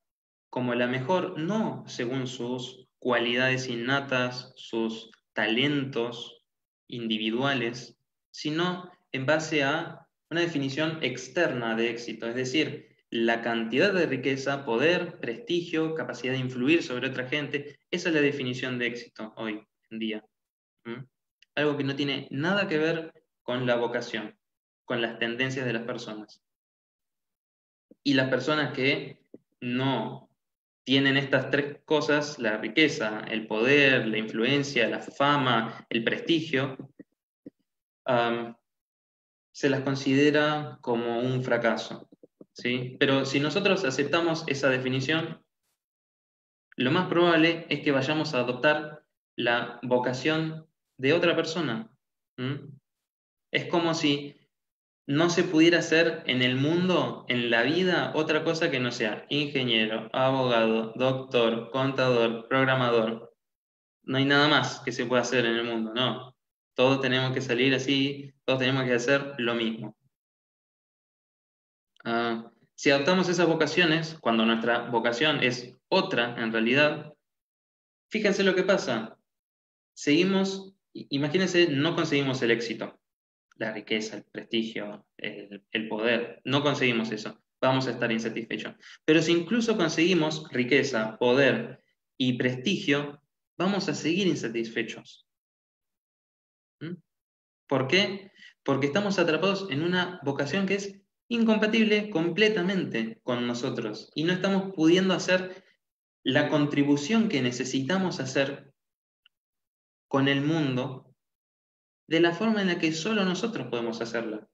como la mejor, no según sus cualidades innatas, sus talentos individuales, sino en base a una definición externa de éxito, es decir, la cantidad de riqueza, poder, prestigio, capacidad de influir sobre otra gente. Esa es la definición de éxito hoy en día. Algo que no tiene nada que ver con la vocación, con las tendencias de las personas. Y las personas que no tienen estas tres cosas, la riqueza, el poder, la influencia, la fama, el prestigio, se las considera como un fracaso, ¿sí? Pero si nosotros aceptamos esa definición, lo más probable es que vayamos a adoptar la vocación de otra persona. Es como si no se pudiera hacer en el mundo, en la vida, otra cosa que no sea ingeniero, abogado, doctor, contador, programador. No hay nada más que se pueda hacer en el mundo, no. Todos tenemos que salir así, todos tenemos que hacer lo mismo. Si adoptamos esas vocaciones, cuando nuestra vocación es otra en realidad, fíjense lo que pasa. Imagínense, no conseguimos el éxito, la riqueza, el prestigio, el poder, no conseguimos eso, vamos a estar insatisfechos. Pero si incluso conseguimos riqueza, poder y prestigio, vamos a seguir insatisfechos. ¿Por qué? Porque estamos atrapados en una vocación que es incompatible completamente con nosotros y no estamos pudiendo hacer la contribución que necesitamos hacer con el mundo de la forma en la que solo nosotros podemos hacerla.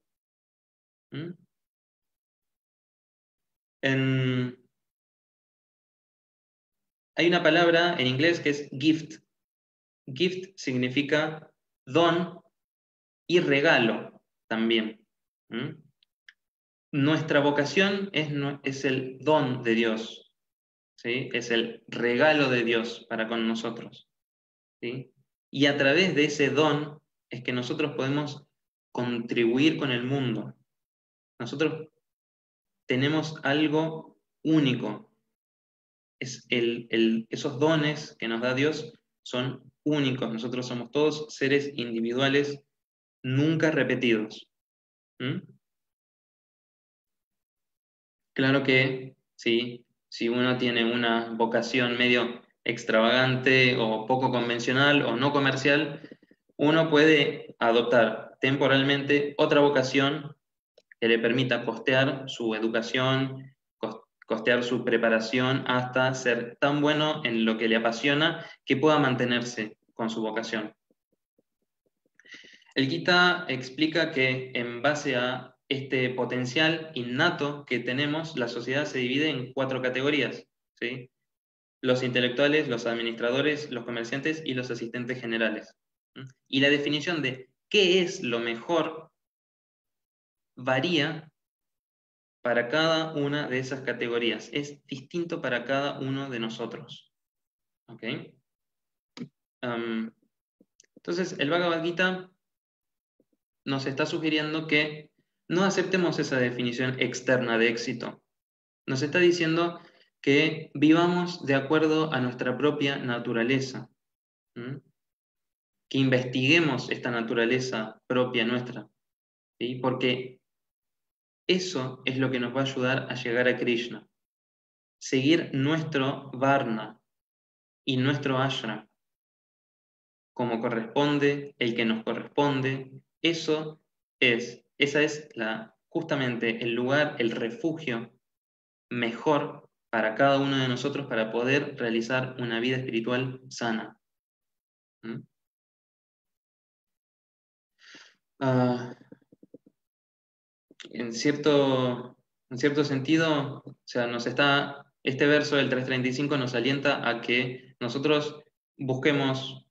Hay una palabra en inglés que es gift. Gift significa don y regalo también. ¿Mm? Nuestra vocación es el don de Dios, ¿sí? Es el regalo de Dios para con nosotros, ¿sí? Y a través de ese don es que nosotros podemos contribuir con el mundo. Nosotros tenemos algo único. Esos dones que nos da Dios son únicos. Nosotros somos todos seres individuales, nunca repetidos. ¿Mm? Claro que sí, si uno tiene una vocación medio extravagante o poco convencional o no comercial, uno puede adoptar temporalmente otra vocación que le permita costear su educación, costear su preparación hasta ser tan bueno en lo que le apasiona que pueda mantenerse con su vocación. El Gita explica que en base a este potencial innato que tenemos, la sociedad se divide en 4 categorías, ¿sí? Los intelectuales, los administradores, los comerciantes y los asistentes generales. Y la definición de qué es lo mejor varía para cada una de esas categorías. Es distinto para cada uno de nosotros. ¿Ok? Entonces, el Bhagavad Gita nos está sugiriendo que no aceptemos esa definición externa de éxito. Nos está diciendo que vivamos de acuerdo a nuestra propia naturaleza, ¿Mm? Que investiguemos esta naturaleza propia nuestra, ¿sí? Porque eso es lo que nos va a ayudar a llegar a Krishna. Seguir nuestro varna y nuestro ashram como corresponde, el que nos corresponde, esa es justamente el lugar, el refugio mejor para cada uno de nosotros para poder realizar una vida espiritual sana. ¿Mm? Ah, en cierto sentido, o sea, este verso del 335 nos alienta a que nosotros busquemos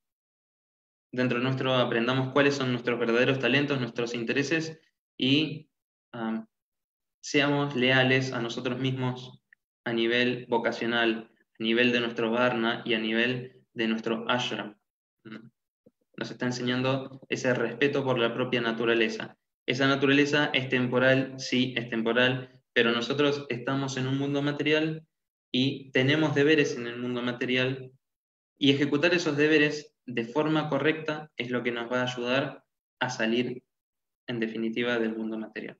dentro nuestro, aprendamos cuáles son nuestros verdaderos talentos, nuestros intereses y seamos leales a nosotros mismos a nivel vocacional, a nivel de nuestro varna y a nivel de nuestro ashram. Nos está enseñando ese respeto por la propia naturaleza. Esa naturaleza es temporal, sí, es temporal, pero nosotros estamos en un mundo material y tenemos deberes en el mundo material y ejecutar esos deberes de forma correcta es lo que nos va a ayudar a salir, en definitiva, del mundo material.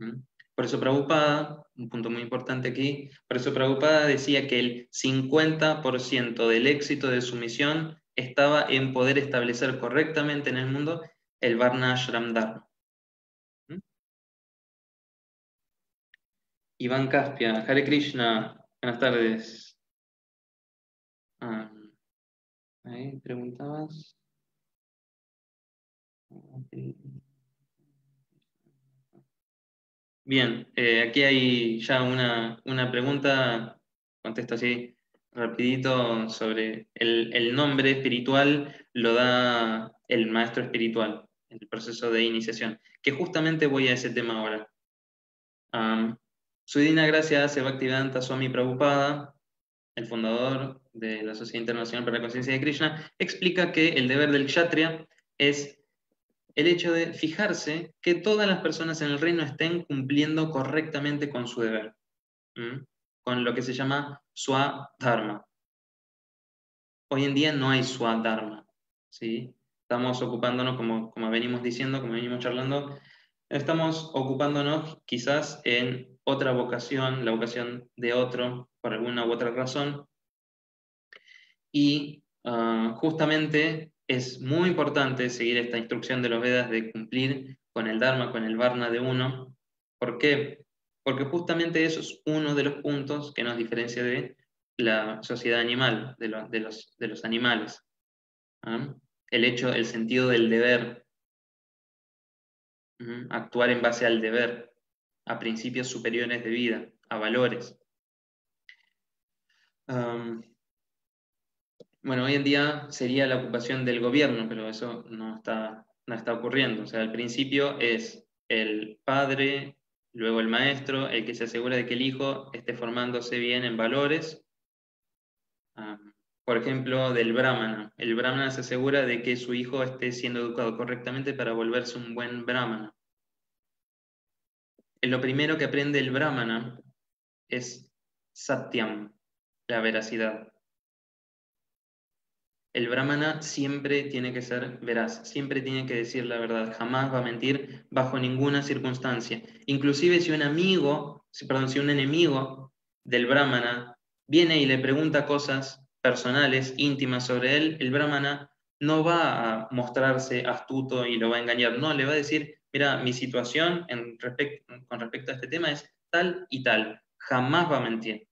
¿Mm? Por eso Prabhupada, un punto muy importante aquí, por eso Prabhupada decía que el 50% del éxito de su misión estaba en poder establecer correctamente en el mundo el Varna Ashram Dharma. ¿Mm? Iván Caspia, Hare Krishna, buenas tardes. Ahí preguntabas. Bien, aquí hay ya una pregunta, contesto así rapidito, sobre el nombre espiritual lo da el maestro espiritual, en el proceso de iniciación, que justamente voy a ese tema ahora. Su Divina Gracia hace Bhaktivedanta Swami Prabhupada, el fundador de la Sociedad Internacional para la Conciencia de Krishna, explica que el deber del kshatriya es el hecho de fijarse que todas las personas en el reino estén cumpliendo correctamente con su deber, con lo que se llama Swadharma. Hoy en día no hay Swadharma, ¿sí? Estamos ocupándonos, como venimos diciendo, como venimos charlando, estamos ocupándonos quizás en otra vocación, la vocación de otro, por alguna u otra razón, y justamente es muy importante seguir esta instrucción de los Vedas de cumplir con el Dharma, con el Varna de uno. ¿Por qué? Porque justamente eso es uno de los puntos que nos diferencia de la sociedad animal, de los animales. ¿Ah? El sentido del deber, actuar en base al deber, a principios superiores de vida. a valores. Bueno, hoy en día sería la ocupación del gobierno, pero eso no está ocurriendo. O sea, al principio es el padre, luego el maestro, el que se asegura de que el hijo esté formándose bien en valores. Por ejemplo, del brahmana. El brahmana se asegura de que su hijo esté siendo educado correctamente para volverse un buen brahmana. Lo primero que aprende el brahmana es satyam, la veracidad. El brahmana siempre tiene que ser veraz, siempre tiene que decir la verdad, jamás va a mentir bajo ninguna circunstancia. Inclusive si un enemigo del brahmana viene y le pregunta cosas personales, íntimas sobre él, el brahmana no va a mostrarse astuto y lo va a engañar, no, le va a decir, mira, mi situación con respecto a este tema es tal y tal, jamás va a mentir.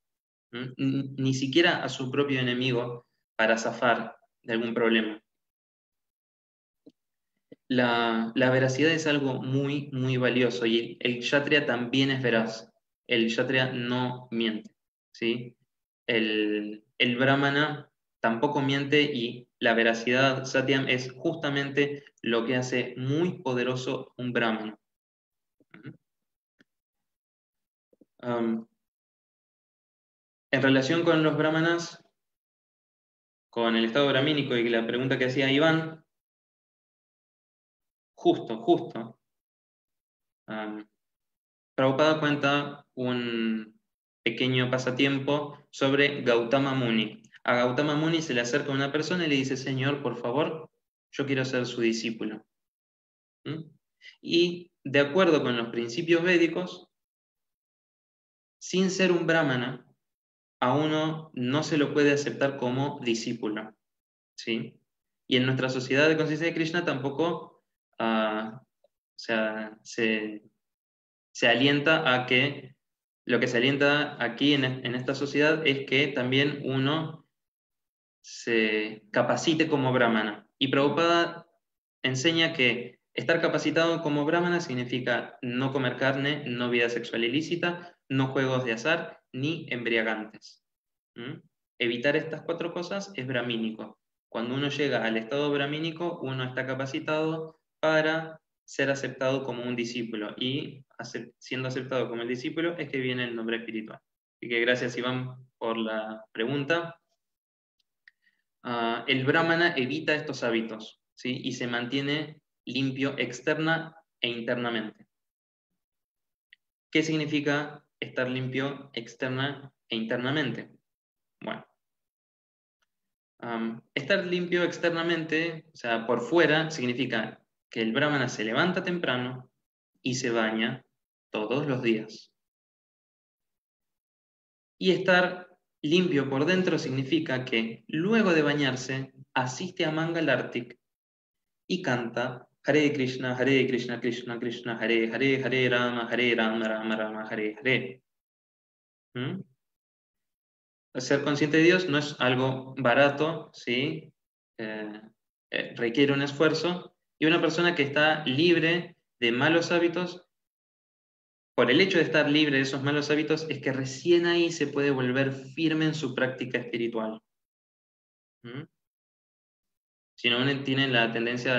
Ni siquiera a su propio enemigo para zafar de algún problema. La veracidad es algo muy, muy valioso y el kshatriya también es veraz. El kshatriya no miente, ¿sí? El brahmana tampoco miente y la veracidad, satyam, es justamente lo que hace muy poderoso un brahmana. En relación con los brahmanas, con el estado brahmínico y la pregunta que hacía Iván, justo. Prabhupada cuenta un pequeño pasatiempo sobre Gautama Muni. A Gautama Muni se le acerca una persona y le dice, Señor, por favor, yo quiero ser su discípulo. Y de acuerdo con los principios védicos, sin ser un brahmana, a uno no se lo puede aceptar como discípulo. ¿Sí? Y en nuestra sociedad de conciencia de Krishna tampoco se alienta a que, lo que se alienta aquí en esta sociedad es que también uno se capacite como brahmana. Y Prabhupada enseña que estar capacitado como brahmana significa no comer carne, no vida sexual ilícita, no juegos de azar, ni embriagantes. Evitar estas 4 cosas es brahmínico. Cuando uno llega al estado brahmínico, uno está capacitado para ser aceptado como un discípulo. Y siendo aceptado como el discípulo es que viene el nombre espiritual. Así que gracias, Iván, por la pregunta. El brahmana evita estos hábitos, ¿sí? Y se mantiene limpio externa e internamente. ¿Qué significa estar limpio externa e internamente? Bueno, estar limpio externamente, o sea, por fuera, significa que el brahmana se levanta temprano y se baña todos los días. Y estar limpio por dentro significa que luego de bañarse asiste a Mangal Artik y canta Hare Krishna, Krishna Krishna, Hare Hare, Hare Rama, Rama Rama, Hare Hare. Ser consciente de Dios no es algo barato, ¿sí? Requiere un esfuerzo, y una persona que está libre de malos hábitos, por el hecho de estar libre de esos malos hábitos, es que recién ahí se puede volver firme en su práctica espiritual. Si no, uno tiene la tendencia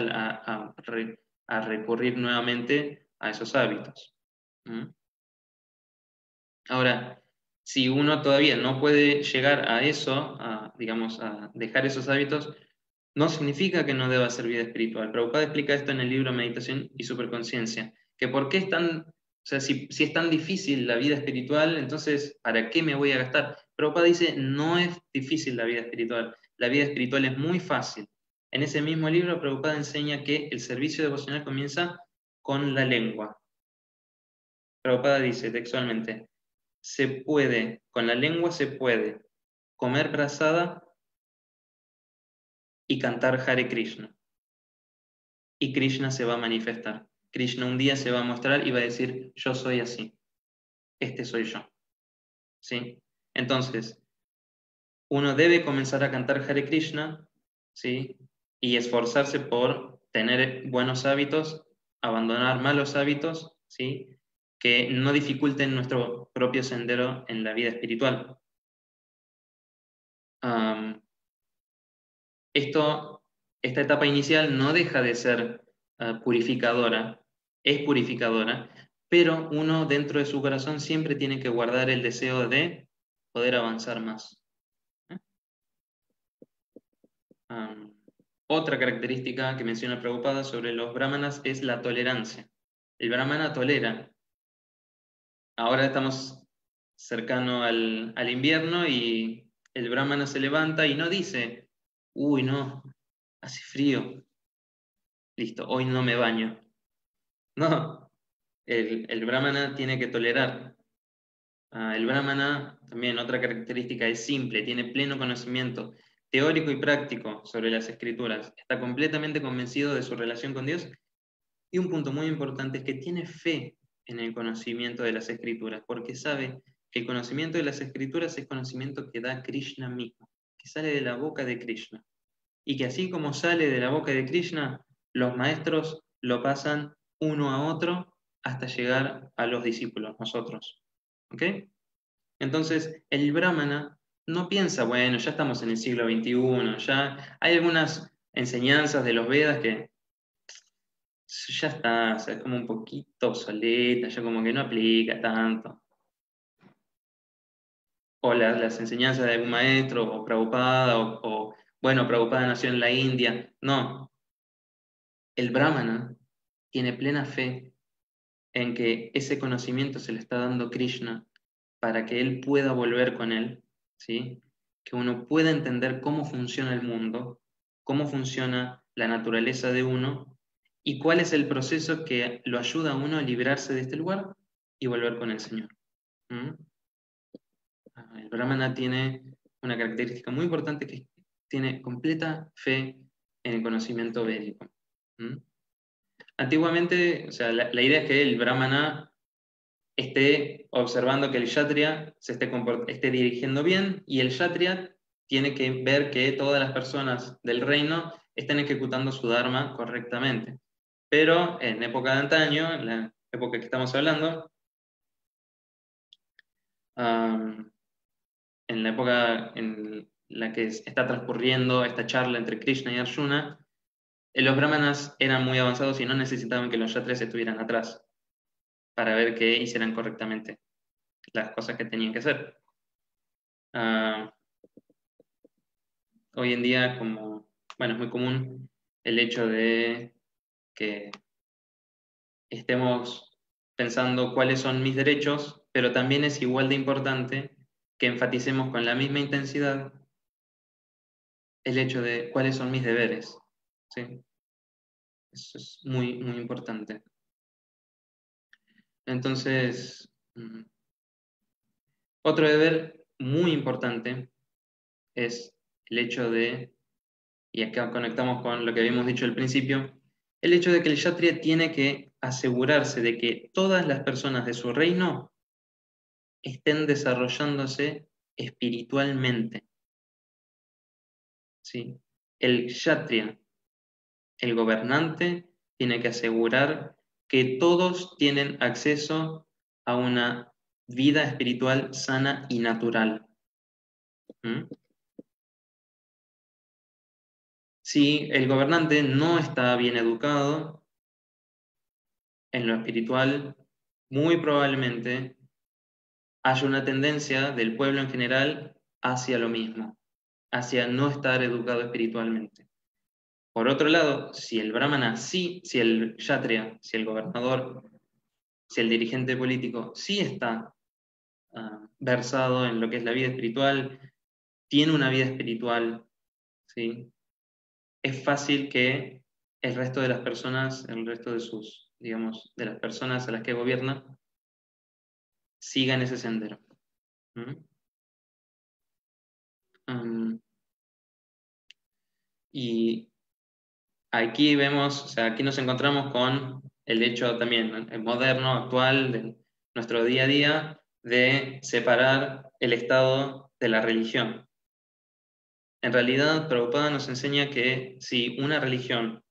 a recurrir nuevamente a esos hábitos. Ahora, si uno todavía no puede llegar a eso, digamos, a dejar esos hábitos, no significa que no deba hacer vida espiritual. Prabhupada explica esto en el libro Meditación y Superconciencia, que por qué es tan, o sea, si es tan difícil la vida espiritual, entonces, ¿para qué me voy a gastar? Prabhupada dice, no es difícil la vida espiritual es muy fácil. En ese mismo libro, Prabhupada enseña que el servicio devocional comienza con la lengua. Prabhupada dice textualmente, con la lengua se puede comer prasada y cantar Hare Krishna. Y Krishna se va a manifestar. Krishna un día se va a mostrar y va a decir, yo soy así. Este soy yo. ¿Sí? Entonces, uno debe comenzar a cantar Hare Krishna, ¿sí? Y esforzarse por tener buenos hábitos, abandonar malos hábitos, ¿sí? que no dificulten nuestro propio sendero en la vida espiritual. Esta etapa inicial no deja de ser purificadora, es purificadora, pero uno dentro de su corazón siempre tiene que guardar el deseo de poder avanzar más. Otra característica que menciona Prabhupada sobre los brahmanas es la tolerancia. El brahmana tolera. Ahora estamos cercano al invierno y el brahmana se levanta y no dice, uy, no, hace frío, listo, hoy no me baño. No, el brahmana tiene que tolerar. El brahmana, también otra característica, es simple, tiene pleno conocimiento teórico y práctico sobre las escrituras, está completamente convencido de su relación con Dios, y un punto muy importante es que tiene fe en el conocimiento de las escrituras, porque sabe que el conocimiento de las escrituras es conocimiento que da Krishna mismo, que sale de la boca de Krishna, y que así como sale de la boca de Krishna, los maestros lo pasan uno a otro hasta llegar a los discípulos, nosotros. ¿Ok? Entonces, el brahmana no piensa, bueno, ya estamos en el siglo XXI, ya hay algunas enseñanzas de los Vedas que ya está, o sea, es como un poquito obsoleta, ya como que no aplica tanto. O las enseñanzas de algún maestro, o Prabhupada, bueno, Prabhupada nació en la India. No, el brahmana tiene plena fe en que ese conocimiento se le está dando Krishna para que él pueda volver con él, ¿sí? Que uno pueda entender cómo funciona el mundo, cómo funciona la naturaleza de uno y cuál es el proceso que lo ayuda a uno a librarse de este lugar y volver con el Señor. ¿Mm? El brahmana tiene una característica muy importante que tiene completa fe en el conocimiento védico. ¿Mm? Antiguamente, o sea, la idea es que el brahmana esté observando que el kshatriya se esté dirigiendo bien, y el kshatriya tiene que ver que todas las personas del reino estén ejecutando su dharma correctamente. Pero en época de antaño, en la época que estamos hablando, en la época en la que está transcurriendo esta charla entre Krishna y Arjuna, los brahmanas eran muy avanzados y no necesitaban que los kshatriyas estuvieran atrás para ver que hicieran correctamente las cosas que tenían que hacer. Hoy en día, como, bueno, es muy común el hecho de que estemos pensando cuáles son mis derechos, pero también es igual de importante que enfaticemos con la misma intensidad el hecho de cuáles son mis deberes. ¿Sí? Eso es muy, muy importante. Entonces, otro deber muy importante es el hecho de, y acá conectamos con lo que habíamos dicho al principio, el hecho de que el kshatriya tiene que asegurarse de que todas las personas de su reino estén desarrollándose espiritualmente. ¿Sí? El kshatriya, el gobernante, tiene que asegurar que todos tienen acceso a una vida espiritual sana y natural. ¿Mm? Si el gobernante no está bien educado en lo espiritual, muy probablemente haya una tendencia del pueblo en general hacia lo mismo, hacia no estar educado espiritualmente. Por otro lado, si el brahmana sí, si el kshatriya, si el gobernador, si el dirigente político sí está versado en lo que es la vida espiritual, tiene una vida espiritual, ¿sí? Es fácil que el resto de las personas, el resto de sus, digamos, de las personas a las que gobierna, sigan ese sendero. ¿Mm? Y aquí vemos, o sea, aquí nos encontramos con el hecho también moderno, actual, de nuestro día a día, de separar el Estado de la religión. En realidad, Prabhupada nos enseña que si una religión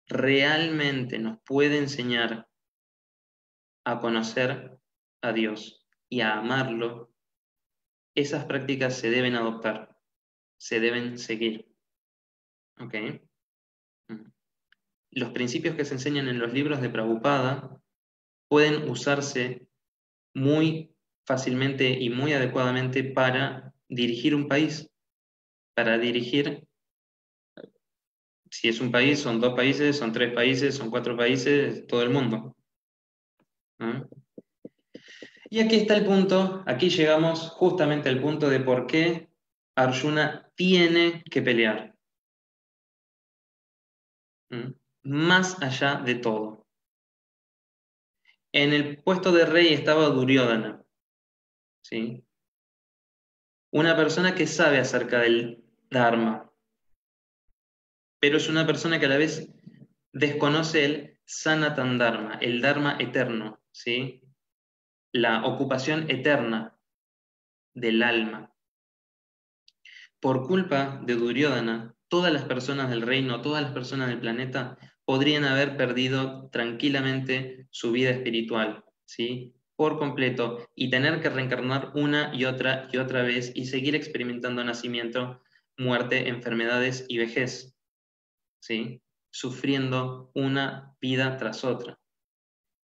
realmente nos puede enseñar a conocer a Dios y a amarlo, esas prácticas se deben adoptar, se deben seguir. ¿Ok? Los principios que se enseñan en los libros de Prabhupada pueden usarse muy fácilmente y muy adecuadamente para dirigir un país, para dirigir, si es un país, son 2 países, son 3 países, son 4 países, todo el mundo. ¿No? Y aquí está el punto, aquí llegamos justamente al punto de por qué Arjuna tiene que pelear. Más allá de todo. En el puesto de rey estaba Duryodhana, ¿sí? Una persona que sabe acerca del Dharma, pero es una persona que a la vez desconoce el Sanatan Dharma, el Dharma eterno, ¿sí? La ocupación eterna del alma. Por culpa de Duryodhana, todas las personas del reino, todas las personas del planeta podrían haber perdido tranquilamente su vida espiritual, ¿sí? Por completo, y tener que reencarnar una y otra vez y seguir experimentando nacimiento, muerte, enfermedades y vejez, ¿sí? Sufriendo una vida tras otra.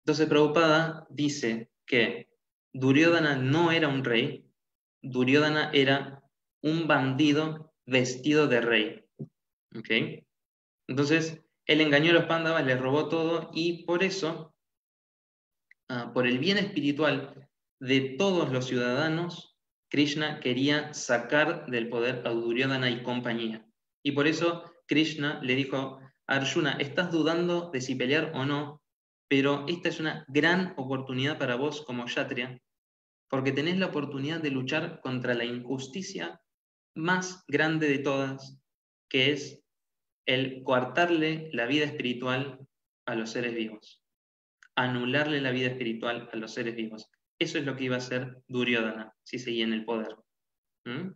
Entonces Prabhupada dice que Duryodhana no era un rey, Duryodhana era un bandido vestido de rey. ¿Ok? Entonces, él engañó a los Pándavas, les robó todo y por eso, por el bien espiritual de todos los ciudadanos, Krishna quería sacar del poder a Duryodhana y compañía. Y por eso Krishna le dijo a Arjuna, estás dudando de si pelear o no, pero esta es una gran oportunidad para vos como Kshatriya, porque tenés la oportunidad de luchar contra la injusticia más grande de todas, que es el coartarle la vida espiritual a los seres vivos, anularle la vida espiritual a los seres vivos. Eso es lo que iba a hacer Duryodhana si seguía en el poder. ¿Mm?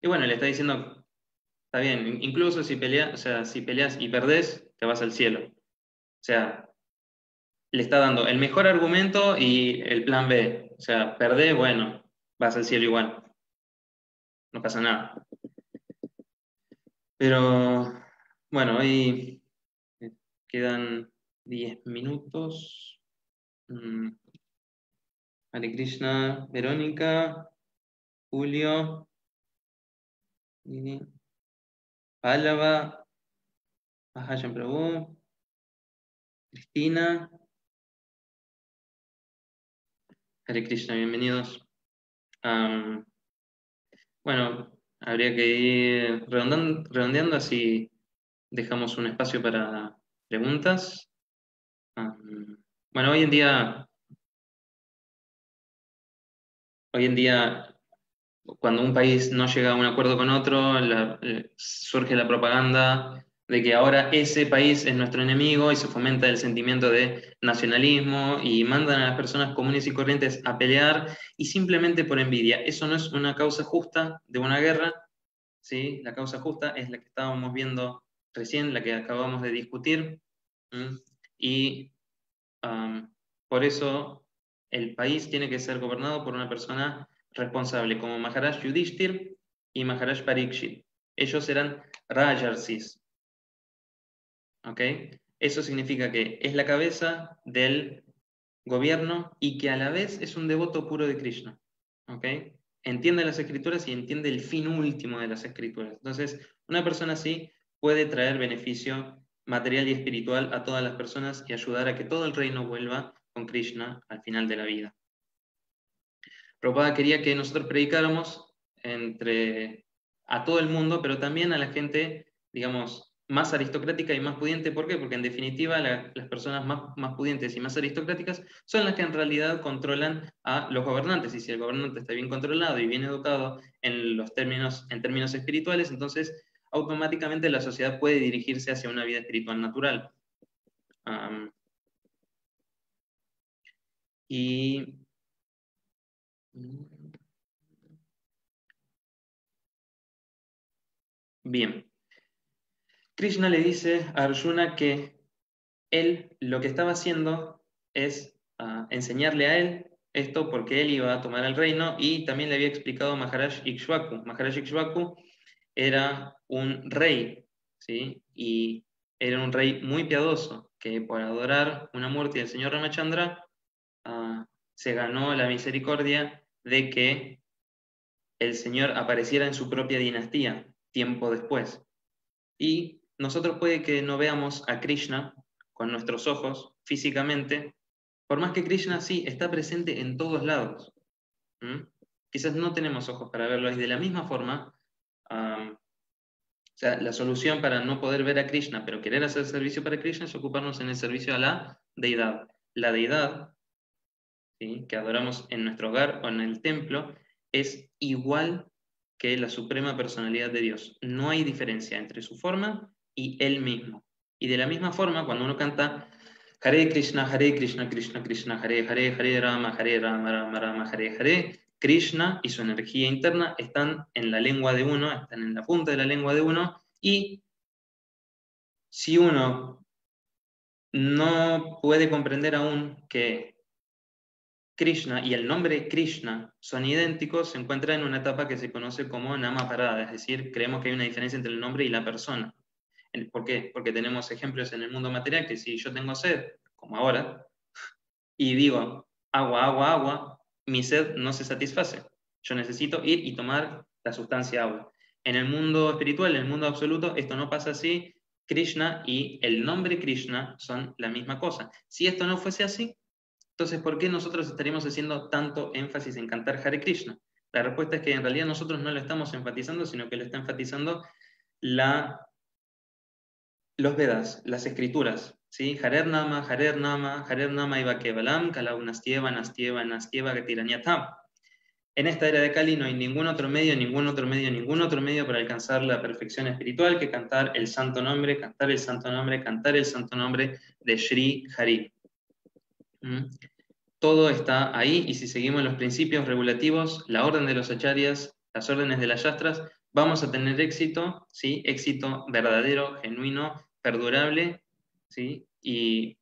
Y bueno, le está diciendo, está bien, incluso si peleas, o sea, si peleas y perdés, te vas al cielo. O sea, le está dando el mejor argumento y el plan B. O sea, perdés, bueno, vas al cielo igual. No pasa nada. Pero bueno, hoy quedan 10 minutos. Hare Krishna, Verónica, Julio, Pálava, Mahajan Prabhu, Cristina. Hare Krishna, bienvenidos. Bueno, habría que ir redondeando, así dejamos un espacio para preguntas. Bueno, hoy en día, cuando un país no llega a un acuerdo con otro, surge la propaganda de que ahora ese país es nuestro enemigo y se fomenta el sentimiento de nacionalismo y mandan a las personas comunes y corrientes a pelear y simplemente por envidia. Eso no es una causa justa de una guerra, ¿sí? La causa justa es la que estábamos viendo recién, la que acabamos de discutir, ¿m? Y por eso el país tiene que ser gobernado por una persona responsable, como Maharaj Yudhishthir y Maharaj Parikshit. Ellos eran Rajarsis. ¿Ok? Eso significa que es la cabeza del gobierno y que a la vez es un devoto puro de Krishna. ¿Ok? Entiende las escrituras y entiende el fin último de las escrituras. Entonces, una persona así puede traer beneficio material y espiritual a todas las personas y ayudar a que todo el reino vuelva con Krishna al final de la vida. Prabhupada quería que nosotros predicáramos a todo el mundo, pero también a la gente, digamos, más aristocrática y más pudiente. ¿Por qué? Porque en definitiva las personas más pudientes y más aristocráticas son las que en realidad controlan a los gobernantes. Y si el gobernante está bien controlado y bien educado en términos espirituales, entonces automáticamente la sociedad puede dirigirse hacia una vida espiritual natural. Y bien, Krishna le dice a Arjuna que él lo que estaba haciendo es enseñarle a él esto porque él iba a tomar el reino, y también le había explicado Maharaj Ikshvaku. Maharaj Ikshvaku era un rey, ¿sí? Y era un rey muy piadoso, que por adorar una muerte del señor Ramachandra, se ganó la misericordia de que el señor apareciera en su propia dinastía tiempo después. Y nosotros puede que no veamos a Krishna con nuestros ojos físicamente, por más que Krishna sí está presente en todos lados. ¿Mm? Quizás no tenemos ojos para verlo, y de la misma forma, o sea, la solución para no poder ver a Krishna, pero querer hacer servicio para Krishna, es ocuparnos en el servicio a la deidad. La deidad, ¿sí?, que adoramos en nuestro hogar o en el templo, es igual que la suprema personalidad de Dios. No hay diferencia entre su forma y Él mismo. Y de la misma forma, cuando uno canta Hare Krishna, Krishna Krishna, Hare Hare, Hare Rama, Rama Rama, Hare Hare, Krishna y su energía interna están en la lengua de uno, están en la punta de la lengua de uno, y si uno no puede comprender aún que Krishna y el nombre Krishna son idénticos, se encuentra en una etapa que se conoce como Namaparada, es decir, creemos que hay una diferencia entre el nombre y la persona. ¿Por qué? Porque tenemos ejemplos en el mundo material que si yo tengo sed, como ahora, y digo agua, agua, agua, mi sed no se satisface. Yo necesito ir y tomar la sustancia agua. En el mundo espiritual, en el mundo absoluto, esto no pasa así. Krishna y el nombre Krishna son la misma cosa. Si esto no fuese así, entonces, ¿por qué nosotros estaríamos haciendo tanto énfasis en cantar Hare Krishna? La respuesta es que en realidad nosotros no lo estamos enfatizando, sino que lo está enfatizando los Vedas, las escrituras. ¿Sí? Harer Nama, Harer Nama Iva Kevalam, Kalau Nastieva, Nastieva, Nastieva, Gatiranyatam. En esta era de Kali no hay ningún otro medio, ningún otro medio, ningún otro medio para alcanzar la perfección espiritual que cantar el santo nombre, cantar el santo nombre, cantar el santo nombre de Sri Hari. ¿Mm? Todo está ahí, y si seguimos los principios regulativos, la orden de los acharyas, las órdenes de las yastras, vamos a tener éxito, ¿sí? Éxito verdadero, genuino, perdurable, ¿sí? Y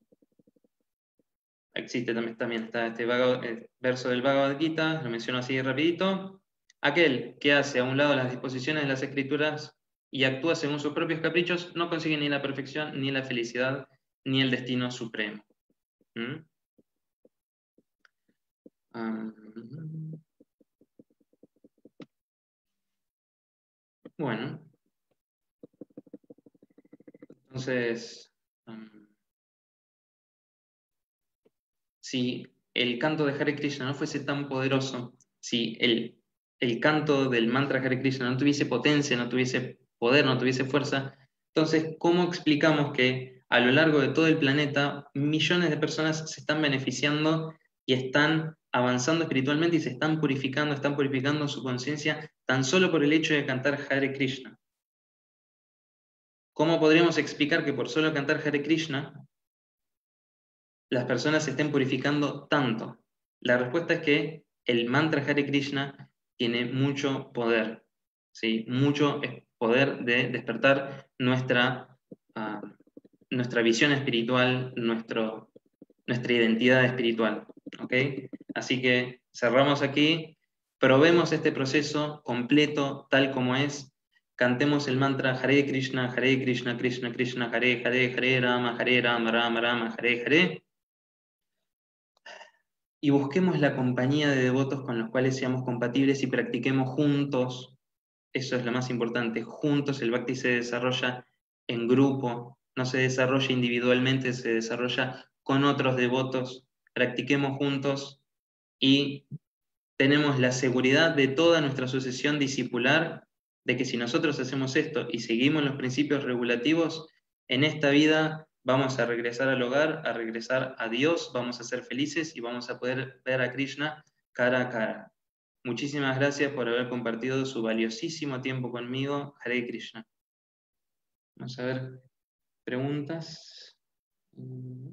existe también está este verso del Bhagavad Gita, lo menciono así rapidito: aquel que hace a un lado las disposiciones de las escrituras y actúa según sus propios caprichos, no consigue ni la perfección, ni la felicidad, ni el destino supremo. ¿Mm? Bueno, entonces, si el canto de Hare Krishna no fuese tan poderoso, si el canto del mantra Hare Krishna no tuviese potencia, no tuviese poder, no tuviese fuerza, entonces, ¿cómo explicamos que a lo largo de todo el planeta millones de personas se están beneficiando y están avanzando espiritualmente y se están purificando su conciencia tan solo por el hecho de cantar Hare Krishna? ¿Cómo podríamos explicar que por solo cantar Hare Krishna las personas se estén purificando tanto? La respuesta es que el mantra Hare Krishna tiene mucho poder, ¿sí? Mucho poder de despertar uh, nuestra visión espiritual, nuestra identidad espiritual. ¿Ok? Así que cerramos aquí, probemos este proceso completo tal como es. Cantemos el mantra Hare Krishna, Krishna Krishna, Hare Hare, Hare Rama, Rama Rama, Hare Hare. Y busquemos la compañía de devotos con los cuales seamos compatibles y practiquemos juntos. Eso es lo más importante. Juntos el Bhakti se desarrolla en grupo, no se desarrolla individualmente, se desarrolla con otros devotos. Practiquemos juntos y tenemos la seguridad de toda nuestra sucesión discipular de que si nosotros hacemos esto y seguimos los principios regulativos, en esta vida vamos a regresar al hogar, a regresar a Dios, vamos a ser felices y vamos a poder ver a Krishna cara a cara. Muchísimas gracias por haber compartido su valiosísimo tiempo conmigo. Hare Krishna. Vamos a ver preguntas. Preguntas.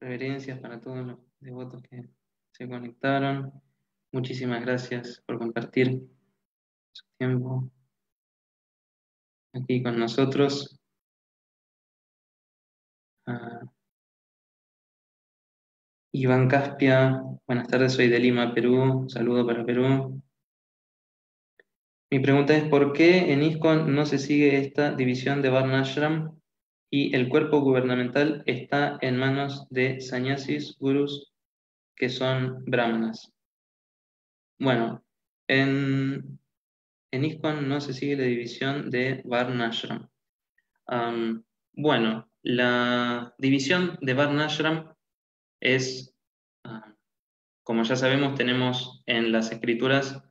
reverencias para todos los devotos que se conectaron. Muchísimas gracias por compartir su tiempo aquí con nosotros. Iván Caspia, buenas tardes, soy de Lima, Perú. Un saludo para Perú. Mi pregunta es: ¿por qué en ISKCON no se sigue esta división de Varnashram y el cuerpo gubernamental está en manos de sannyasis, gurus, que son brahmanas? Bueno, en ISKCON no se sigue la división de Varnashram. Bueno, la división de Varnashram es, como ya sabemos, tenemos en las escrituras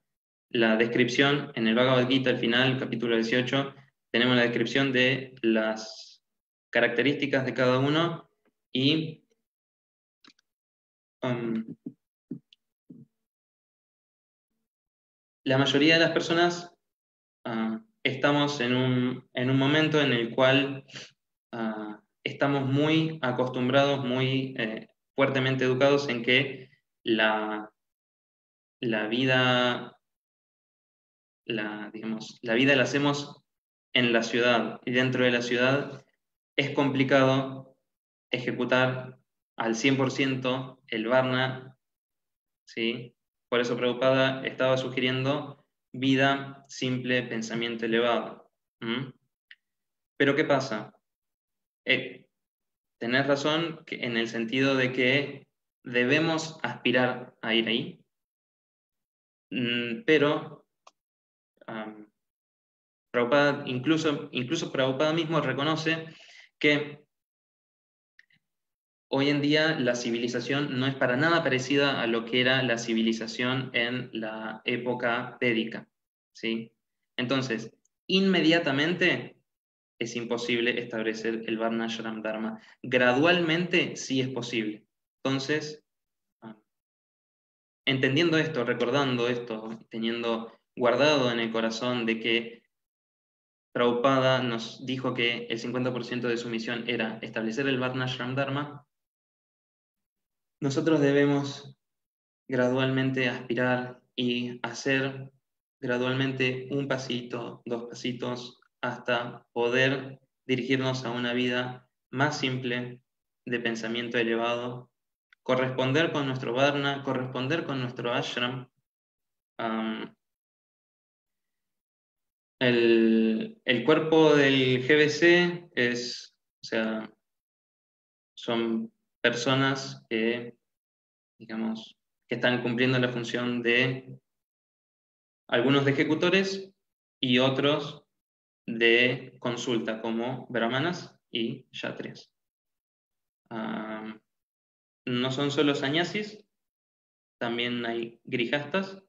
la descripción, en el Bhagavad Gita, al final, capítulo 18, tenemos la descripción de las características de cada uno y la mayoría de las personas estamos en un momento en el cual estamos muy acostumbrados, muy fuertemente educados en que la vida, digamos, la vida la hacemos en la ciudad, y dentro de la ciudad es complicado ejecutar al 100% el Varna, ¿sí? Por eso Prabhupada estaba sugiriendo vida simple, pensamiento elevado. Pero ¿qué pasa? Tenés razón en el sentido de que debemos aspirar a ir ahí, pero Prabhupada, incluso Prabhupada mismo reconoce que hoy en día la civilización no es para nada parecida a lo que era la civilización en la época védica, ¿sí? Entonces, inmediatamente es imposible establecer el Varnashram Dharma. Gradualmente sí es posible. Entonces, entendiendo esto, recordando esto, teniendo guardado en el corazón de que Prabhupada nos dijo que el 50% de su misión era establecer el Varnashram Dharma, nosotros debemos gradualmente aspirar y hacer gradualmente un pasito, 2 pasitos, hasta poder dirigirnos a una vida más simple, de pensamiento elevado, corresponder con nuestro Varna, corresponder con nuestro ashram. El cuerpo del GBC es, o sea, son personas que, digamos, que están cumpliendo la función de algunos de ejecutores y otros de consulta, como brahmanas y kshatriyas. No son solo sannyasis, también hay grijastas,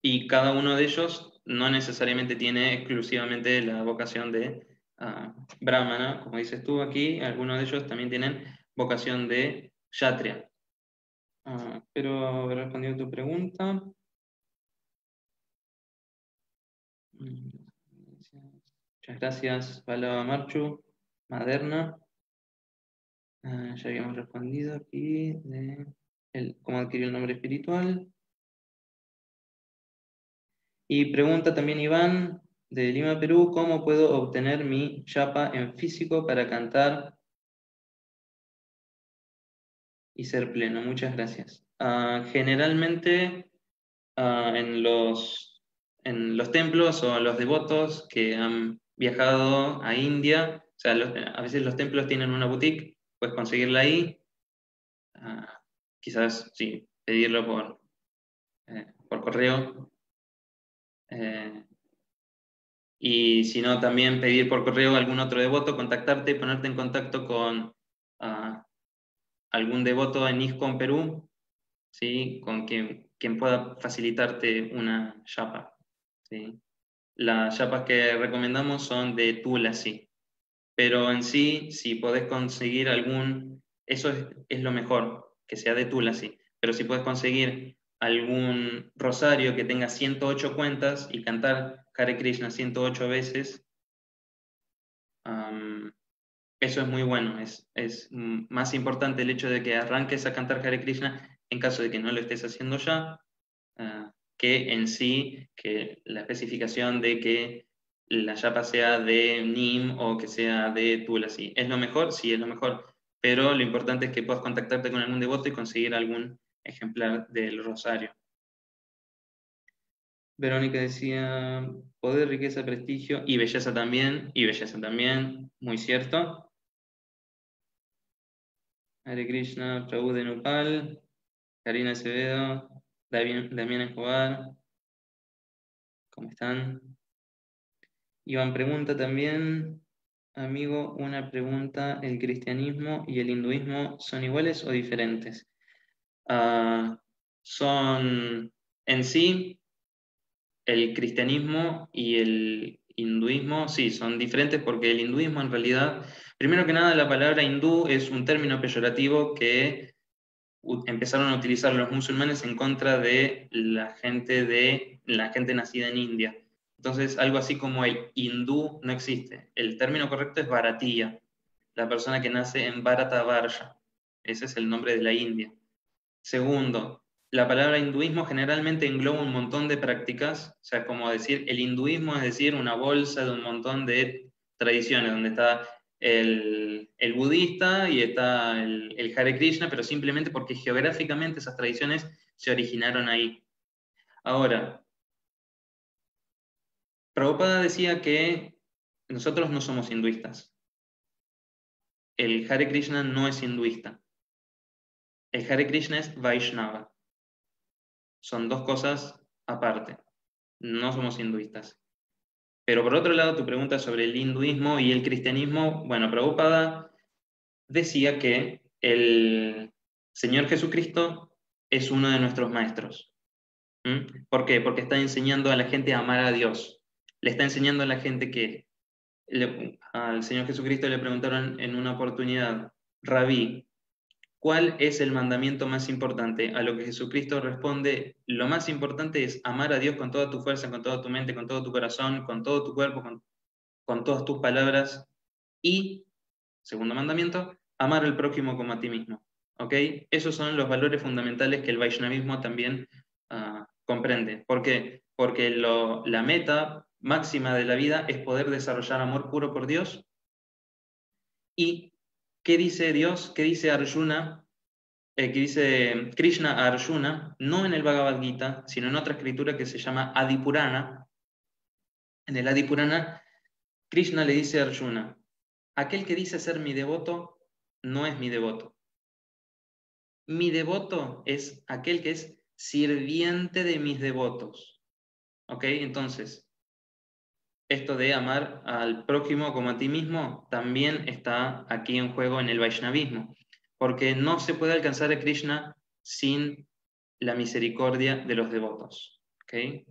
y cada uno de ellos no necesariamente tiene exclusivamente la vocación de brahmana, como dices tú aquí, algunos de ellos también tienen vocación de kshatriya. Espero haber respondido a tu pregunta. Muchas gracias, Palava Marchu, Maderna. Ya habíamos respondido aquí de cómo adquirir el nombre espiritual. Y pregunta también Iván, de Lima, Perú: ¿cómo puedo obtener mi japa en físico para cantar y ser pleno? Muchas gracias. Generalmente en los templos o los devotos que han viajado a India, o sea, a veces los templos tienen una boutique, puedes conseguirla ahí. Quizás sí, pedirlo por correo. Y si no, también pedir por correo a algún otro devoto, contactarte, ponerte en contacto con algún devoto en ISKCON Perú, ¿sí? Con quien pueda facilitarte una yapa, ¿sí? Las yapas que recomendamos son de Tulasi, pero en sí, si podés conseguir eso es lo mejor, que sea de Tulasi, pero si podés conseguir algún rosario que tenga 108 cuentas y cantar Hare Krishna 108 veces, eso es muy bueno. Es más importante el hecho de que arranques a cantar Hare Krishna en caso de que no lo estés haciendo ya, que en sí, que la especificación de que la yapa sea de Nim o que sea de Tulasi. ¿Es lo mejor? Sí, es lo mejor. Pero lo importante es que puedas contactarte con algún devoto y conseguir algún ejemplar del rosario. Verónica decía, poder, riqueza, prestigio y belleza también, muy cierto. Hare Krishna, Prabhu de Nopal, Karina Acevedo, Damián Escobar, ¿cómo están? Iván pregunta también, amigo, una pregunta, ¿el cristianismo y el hinduismo son iguales o diferentes? Son en sí, el cristianismo y el hinduismo, sí, son diferentes porque el hinduismo en realidad, primero que nada, la palabra hindú es un término peyorativo que empezaron a utilizar los musulmanes en contra de la gente nacida en India. Entonces, algo así como el hindú no existe. El término correcto es Bharatiya, la persona que nace en Bharatavarsha. Ese es el nombre de la India. Segundo, la palabra hinduismo generalmente engloba un montón de prácticas, o sea, como decir, el hinduismo es decir, una bolsa de un montón de tradiciones, donde está el budista y está el Hare Krishna, pero simplemente porque geográficamente esas tradiciones se originaron ahí. Ahora, Prabhupada decía que nosotros no somos hinduistas. El Hare Krishna no es hinduista. El Hare Krishna es Vaishnava. Son dos cosas aparte. No somos hinduistas. Pero por otro lado, tu pregunta sobre el hinduismo y el cristianismo, bueno, Prabhupada decía que el Señor Jesucristo es uno de nuestros maestros. ¿Mm? ¿Por qué? Porque está enseñando a la gente a amar a Dios. Le está enseñando a la gente que al Señor Jesucristo le preguntaron en una oportunidad, Rabí, ¿cuál es el mandamiento más importante? A lo que Jesucristo responde, lo más importante es amar a Dios con toda tu fuerza, con toda tu mente, con todo tu corazón, con todo tu cuerpo, con todas tus palabras. Y, segundo mandamiento, amar al prójimo como a ti mismo. ¿Ok? Esos son los valores fundamentales que el Vaishnavismo también comprende. ¿Por qué? Porque la meta máxima de la vida es poder desarrollar amor puro por Dios. ¿Y qué dice Dios? ¿Qué dice Arjuna? Que dice Krishna a Arjuna, no en el Bhagavad Gita, sino en otra escritura que se llama Adipurana. En el Adipurana, Krishna le dice a Arjuna, aquel que dice ser mi devoto no es mi devoto. Mi devoto es aquel que es sirviente de mis devotos. ¿Ok? Entonces, esto de amar al prójimo como a ti mismo también está aquí en juego en el Vaishnavismo, porque no se puede alcanzar a Krishna sin la misericordia de los devotos. ¿Ok?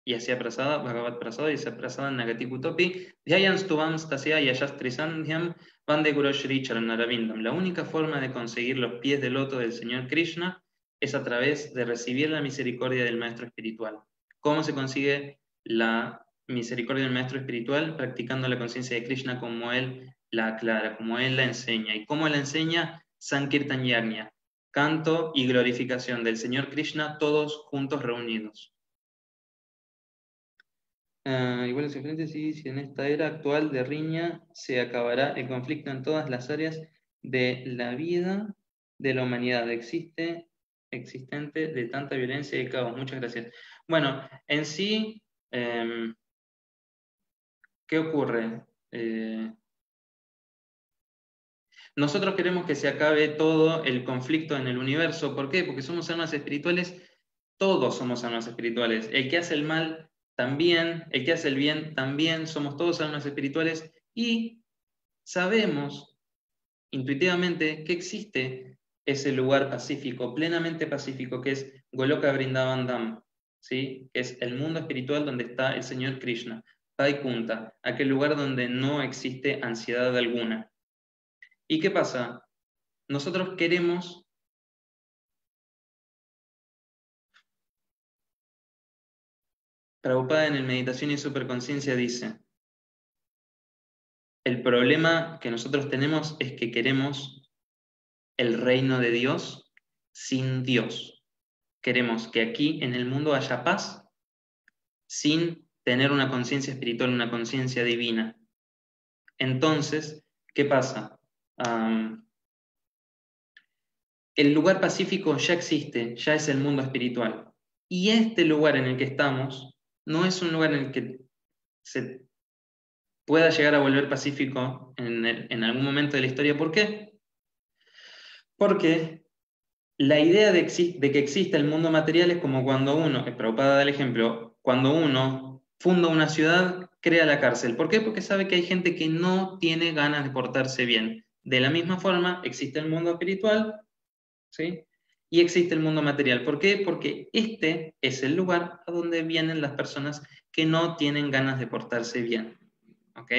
Y así aprasada, Bhagavad Prasada, y así aprasada Nagati Kutopi, Dhyayan Stuvam Stasya Yashastrisandhyam Vande Guru Shri Charanarabindam. La única forma de conseguir los pies del loto del Señor Krishna es a través de recibir la misericordia del Maestro Espiritual. ¿Cómo se consigue la misericordia del Maestro Espiritual? Practicando la conciencia de Krishna como Él la aclara, como Él la enseña. ¿Y cómo la enseña? Sankirtan Yagna, canto y glorificación del Señor Krishna, todos juntos reunidos. Igual es diferente si en esta era actual de riña se acabará el conflicto en todas las áreas de la vida de la humanidad existente de tanta violencia y caos. Muchas gracias. Bueno, en sí, ¿qué ocurre? Nosotros queremos que se acabe todo el conflicto en el universo. ¿Por qué? Porque somos almas espirituales, todos somos almas espirituales. El que hace el mal también, el que hace el bien también, somos todos almas espirituales y sabemos intuitivamente que existe ese lugar pacífico, plenamente pacífico, que es Goloka Vrindavan Dham, ¿sí? Que es el mundo espiritual donde está el Señor Krishna, Vaikunta, aquel lugar donde no existe ansiedad alguna. ¿Y qué pasa? Nosotros queremos Prabhupada en el Meditación y Superconciencia dice, El problema que nosotros tenemos es que queremos el reino de Dios sin Dios. Queremos que aquí en el mundo haya paz sin tener una conciencia espiritual, una conciencia divina. Entonces, ¿qué pasa? El lugar pacífico ya existe, ya es el mundo espiritual. Y este lugar en el que estamos no es un lugar en el que se pueda llegar a volver pacífico en algún momento de la historia. ¿Por qué? Porque la idea de que exista el mundo material es como cuando uno, Prabhupada da el ejemplo, cuando uno funda una ciudad, crea la cárcel. ¿Por qué? Porque sabe que hay gente que no tiene ganas de portarse bien. De la misma forma, existe el mundo espiritual, ¿sí? Y existe el mundo material. ¿Por qué? Porque este es el lugar a donde vienen las personas que no tienen ganas de portarse bien. ¿Ok?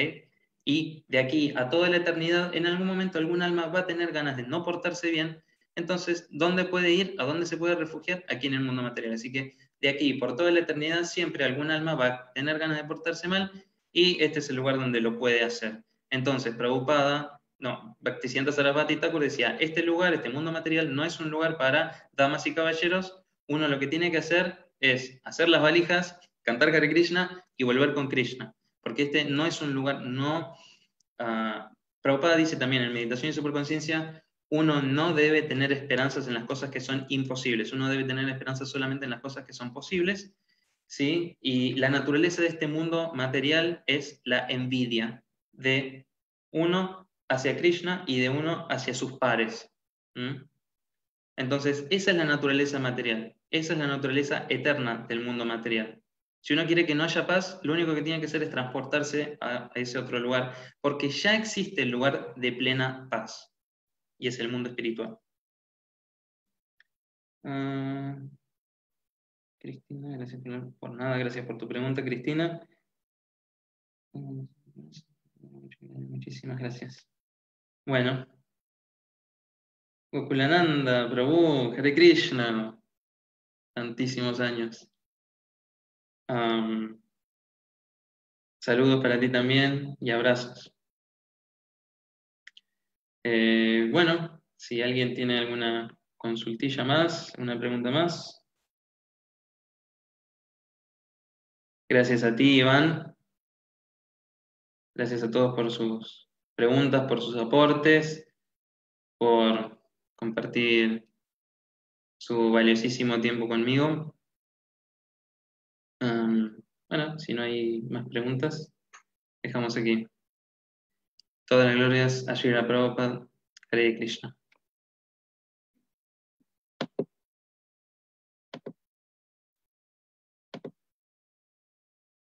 Y de aquí a toda la eternidad, en algún momento algún alma va a tener ganas de no portarse bien. Entonces, ¿dónde puede ir? ¿A dónde se puede refugiar? Aquí en el mundo material. Así que de aquí por toda la eternidad siempre algún alma va a tener ganas de portarse mal y este es el lugar donde lo puede hacer. Entonces, Prabhupada, no, Bhaktisiddhanta Sarasvati Thakur decía, este lugar, este mundo material no es un lugar para damas y caballeros. Uno lo que tiene que hacer es hacer las valijas, cantar Hare Krishna y volver con Krishna. Porque este no es un lugar, no... Prabhupada dice también en Meditación y Superconciencia, uno no debe tener esperanzas en las cosas que son imposibles, uno debe tener esperanzas solamente en las cosas que son posibles, ¿sí? Y la naturaleza de este mundo material es la envidia de uno hacia Krishna y de uno hacia sus pares. ¿Mm? Entonces, esa es la naturaleza material, esa es la naturaleza eterna del mundo material. Si uno quiere que no haya paz, lo único que tiene que hacer es transportarse a ese otro lugar, porque ya existe el lugar de plena paz, y es el mundo espiritual. Cristina, gracias por nada, gracias por tu pregunta, Cristina. Muchísimas gracias. Bueno, Gokulananda, Prabhu, Hare Krishna, tantísimos años. Saludos para ti también y abrazos. Bueno, si alguien tiene alguna consultilla más, una pregunta más. Gracias a ti, Iván. Gracias a todos por sus preguntas, por sus aportes, por compartir su valiosísimo tiempo conmigo. Bueno, si no hay más preguntas, dejamos aquí. Todas las glorias a Srila Prabhupada. Hare Krishna.